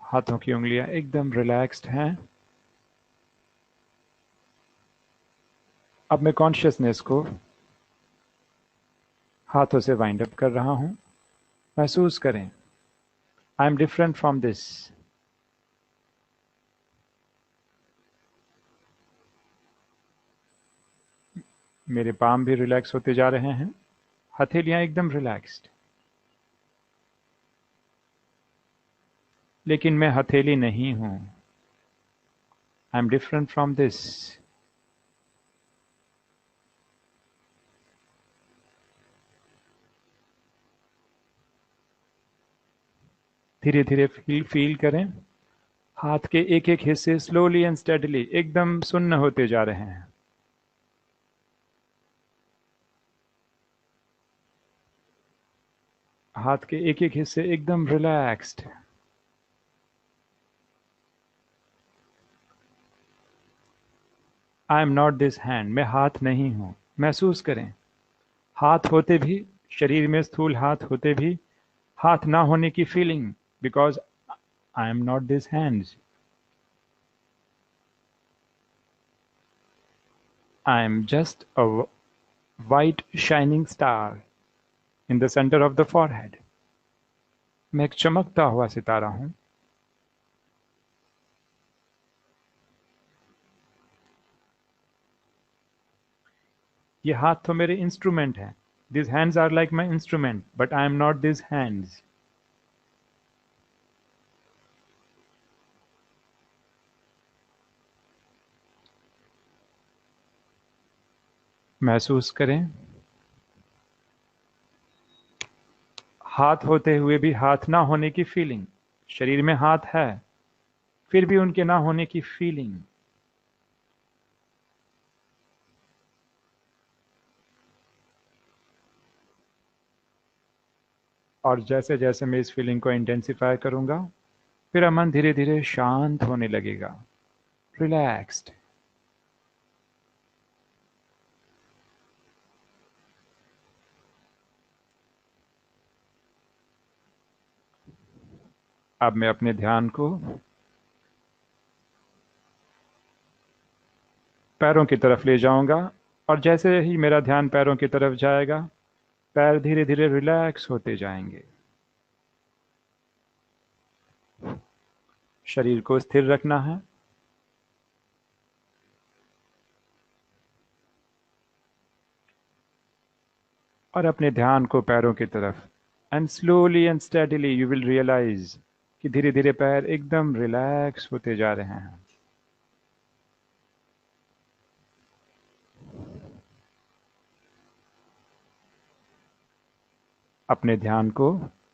हाथों की उंगलियां एकदम रिलैक्स्ड हैं। अब मैं कॉन्शियसनेस को हाथों से वाइंड अप कर रहा हूं। महसूस करें, आई एम डिफरेंट फ्रॉम दिस। मेरे पाम भी रिलैक्स होते जा रहे हैं। हथेलियां एकदम रिलैक्स्ड। लेकिन मैं हथेली नहीं हूं। आई एम डिफरेंट फ्रॉम दिस। धीरे धीरे फील करें, हाथ के एक एक हिस्से स्लोली एंड स्टेडली एकदम सुन्न होते जा रहे हैं। हाथ के एक एक हिस्से एकदम relaxed. I am not this hand, मैं हाथ नहीं हूं। महसूस करें, हाथ होते भी, शरीर में स्थूल हाथ होते भी, हाथ ना होने की feeling, because I am not this hands. I am just a white shining star in the center of the forehead. मैं एक चमकता हुआ सितारा हूं। ये हाथ तो मेरे इंस्ट्रूमेंट हैं। These hands are like my instrument, but I am not these hands. महसूस करें, हाथ होते हुए भी हाथ ना होने की फीलिंग। शरीर में हाथ है, फिर भी उनके ना होने की फीलिंग। और जैसे जैसे मैं इस फीलिंग को इंटेंसिफाई करूंगा, मेरा मन धीरे धीरे शांत होने लगेगा, रिलैक्स्ड। अब मैं अपने ध्यान को पैरों की तरफ ले जाऊंगा, और जैसे ही मेरा ध्यान पैरों की तरफ जाएगा, पैर धीरे धीरे रिलैक्स होते जाएंगे। शरीर को स्थिर रखना है, और अपने ध्यान को पैरों की तरफ। And slowly and steadily you will realise कि धीरे धीरे पैर एकदम रिलैक्स होते जा रहे हैं। अपने ध्यान को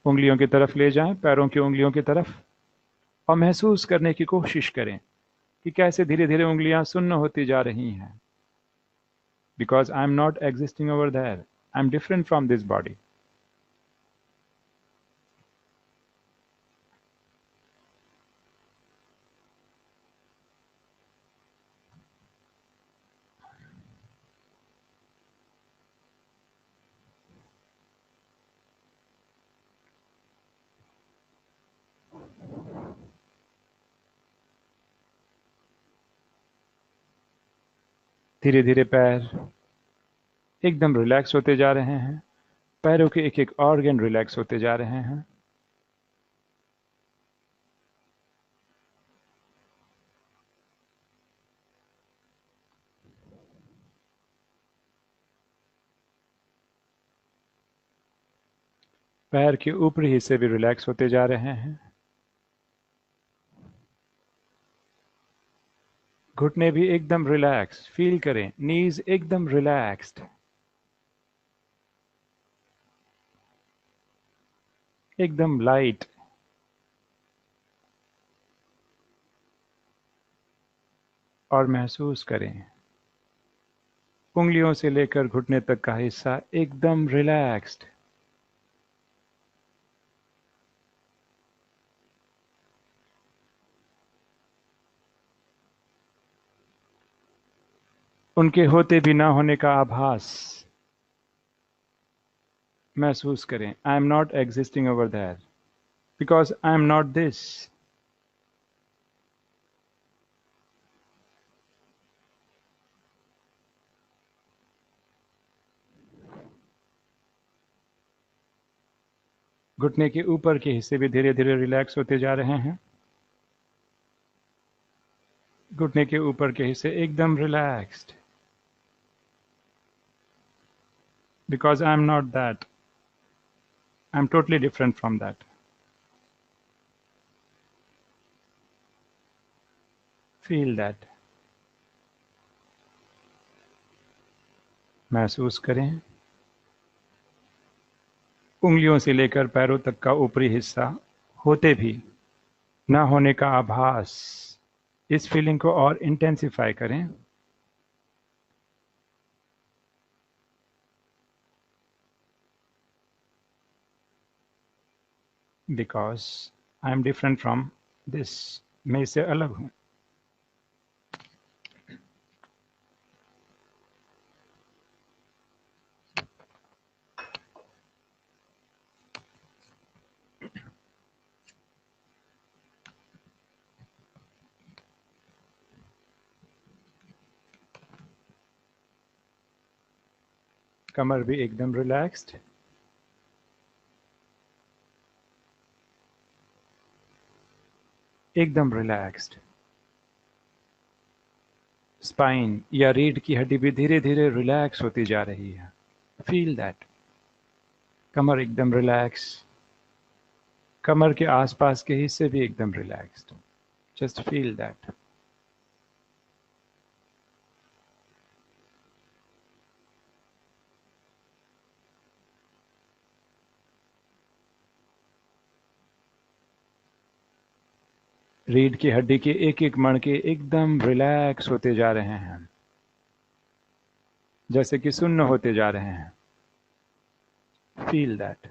उंगलियों की तरफ ले जाएं, पैरों की उंगलियों की तरफ, और महसूस करने की कोशिश करें कि कैसे धीरे धीरे उंगलियां सुन्न होती जा रही हैं। Because I am not existing over there, I am different from this body. धीरे धीरे पैर एकदम रिलैक्स होते जा रहे हैं, पैरों के एक एक ऑर्गन रिलैक्स होते जा रहे हैं। पैर के ऊपरी हिस्से भी रिलैक्स होते जा रहे हैं। घुटने भी एकदम रिलैक्स फील करें, नीज एकदम रिलैक्स्ड, एकदम लाइट। और महसूस करें, उंगलियों से लेकर घुटने तक का हिस्सा एकदम रिलैक्स्ड। उनके होते भी ना होने का आभास महसूस करें। आई am not existing over that, because I am not this. घुटने के ऊपर के हिस्से भी धीरे धीरे रिलैक्स होते जा रहे हैं। घुटने के ऊपर के हिस्से एकदम relaxed, because I am not that, I am totally different from that. Feel that. महसूस करें, उंगलियों से लेकर पैरों तक का ऊपरी हिस्सा होते भी ना होने का आभास। इस फीलिंग को और इंटेंसिफाई करें। Because I am different from this, मैं इससे अलग हूँ. कमर भी एकदम रिलैक्स्ड. एकदम रिलैक्स्ड. स्पाइन या रीढ़ की हड्डी भी धीरे धीरे रिलैक्स होती जा रही है. Feel that. कमर एकदम रिलैक्स. कमर के आसपास के हिस्से भी एकदम रिलैक्स्ड. Just feel that. रीढ़ की हड्डी के एक एक मणके एकदम रिलैक्स होते जा रहे हैं, जैसे कि सुन्न होते जा रहे हैं. Feel that.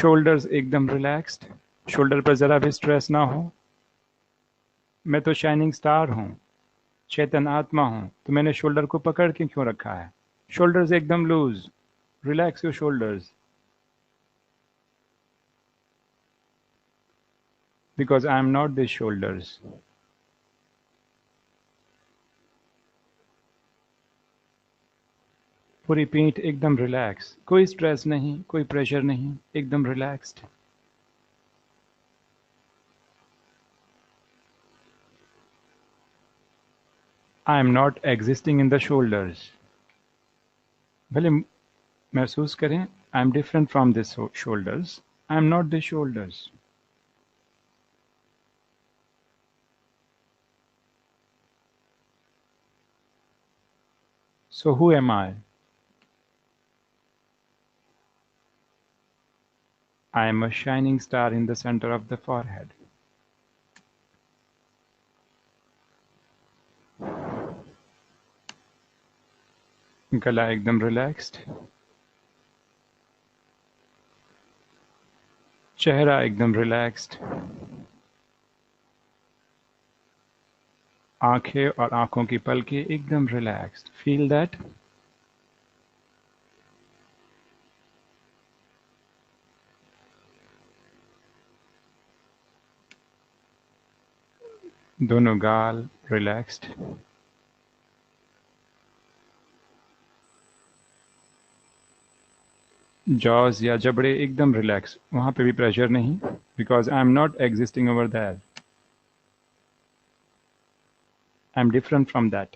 शोल्डर्स एकदम रिलैक्स्ड. शोल्डर पर जरा भी स्ट्रेस ना हो. मैं तो शाइनिंग स्टार हूं, चेतन आत्मा हूं, तो मैंने शोल्डर को पकड़ के क्यों रखा है. शोल्डर्स एकदम loose. Relax your shoulders. Because I am not this shoulders. पूरी पीठ एकदम रिलैक्स. कोई स्ट्रेस नहीं, कोई प्रेशर नहीं, एकदम relaxed. I am not existing in the shoulders. भले महसूस करें, आई am different from this shoulders. I am not this shoulders. So who am I? I am a shining star in the center of the forehead. गला एकदम relaxed. चेहरा एकदम relaxed. आंखें और आंखों की पलकें एकदम रिलैक्स्ड. Feel that. दोनों गाल रिलैक्स्ड. जॉज या जबड़े एकदम रिलैक्स. वहां पे भी प्रेशर नहीं. Because I am not existing over that. I am different from that.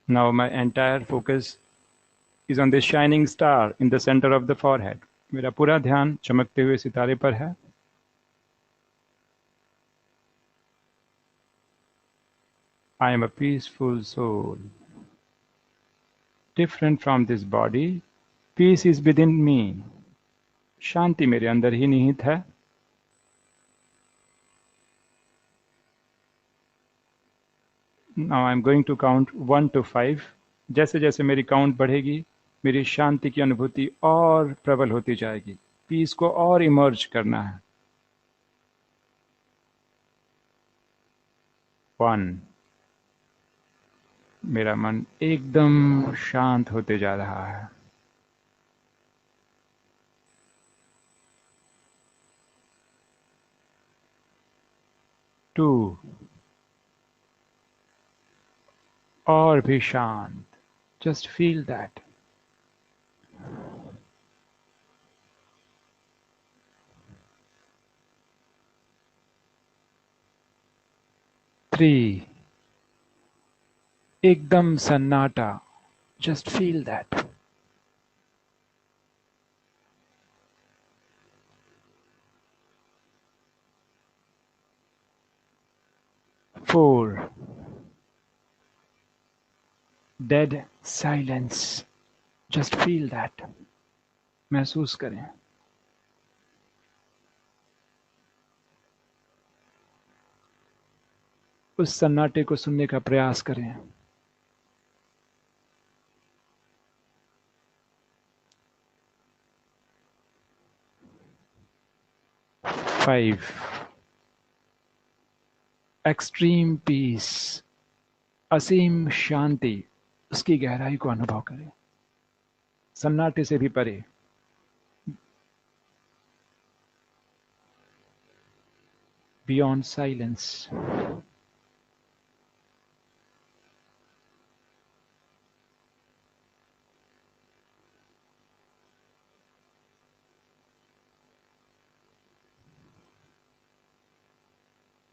Now my entire focus is on this shining star in the center of the forehead. मेरा पूरा ध्यान चमकते हुए सितारे पर है. I am a peaceful soul, different from this body. Peace is within me. शांति मेरे अंदर ही निहित है. Now I am going to count 1 to 5. जैसे जैसे मेरी काउंट बढ़ेगी, मेरी शांति की अनुभूति और प्रबल होती जाएगी. पीस को और इमर्ज करना है. 1. मेरा मन एकदम शांत होते जा रहा है. 2. और भी शांत. Just feel that. 3. एकदम सन्नाटा. Just feel that. 4. Dead silence. Just feel that. महसूस करें. उस सन्नाटे को सुनने का प्रयास करें। फाइव, एक्सट्रीम पीस, असीम शांति, उसकी गहराई को अनुभव करें, सन्नाटे से भी परे। Beyond silence.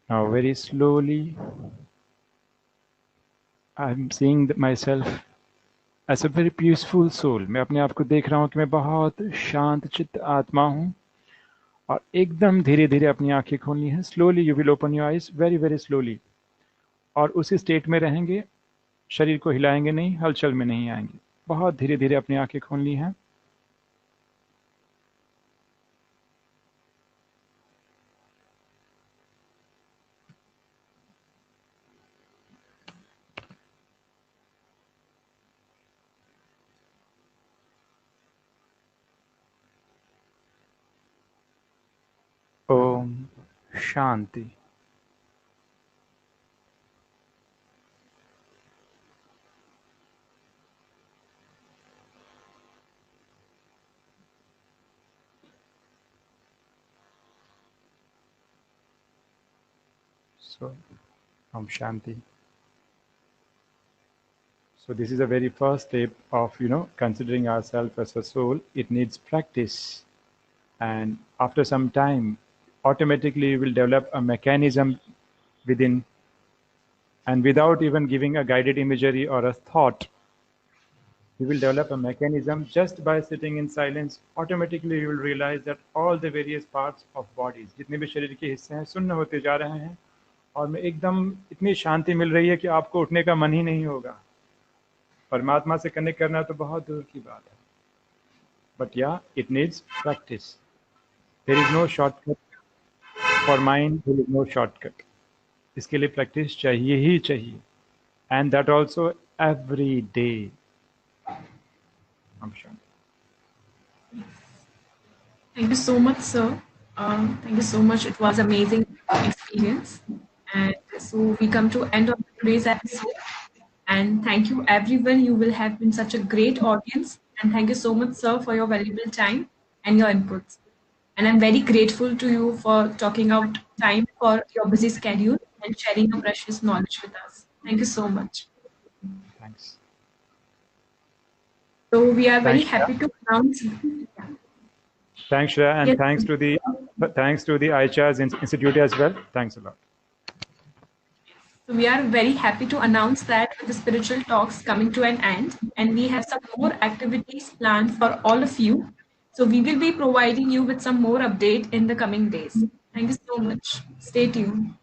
Now very slowly, I'm seeing myself as a very peaceful soul. मैं अपने आप को देख रहा हूँ कि मैं बहुत शांत चित्त आत्मा हूँ, और एकदम धीरे धीरे अपनी आंखें खोलनी है। Slowly you will open your eyes, very very slowly, और उसी स्टेट में रहेंगे, शरीर को हिलाएंगे नहीं, हलचल में नहीं आएंगे। बहुत धीरे धीरे अपनी आंखें खोलनी है। Om Shanti. So, Om Shanti. So this is a very first step of, considering ourselves as a soul. It needs practice. And after some time, automatically you will develop a mechanism within, and without even giving a guided imagery or a thought, you will develop a mechanism just by sitting in silence. Automatically you will realize that all the various parts of bodies, जितने भी शरीर के हिस्से हैं, सुन्न होते जा रहे हैं, और में एकदम इतनी शांति मिल रही है कि आपको उठने का मन ही नहीं होगा। परमात्मा से कनेक्ट करना तो बहुत दूर की बात है, but yeah it needs practice. There is no shortcut for mind, there is no shortcut. इसके लिए प्रैक्टिस चाहिए ही चाहिए, and that also every day. Thank you so much, sir. Thank you so much. It was amazing experience. And so we come to end of today's episode. And thank you everyone. You will have been such a great audience. And thank you so much, sir, for your valuable time and your inputs. And I'm very grateful to you for talking out time for your busy schedule and sharing your precious knowledge with us. Thank you so much. Thanks. So we are very happy to announce. Thanks, Shreya, and Yes. thanks to the iCharts Institute as well. Thanks a lot. So we are very happy to announce that the spiritual talks coming to an end, and we have some more activities planned for all of you. So we will be providing you with some more update in the coming days. Thank you so much. Stay tuned.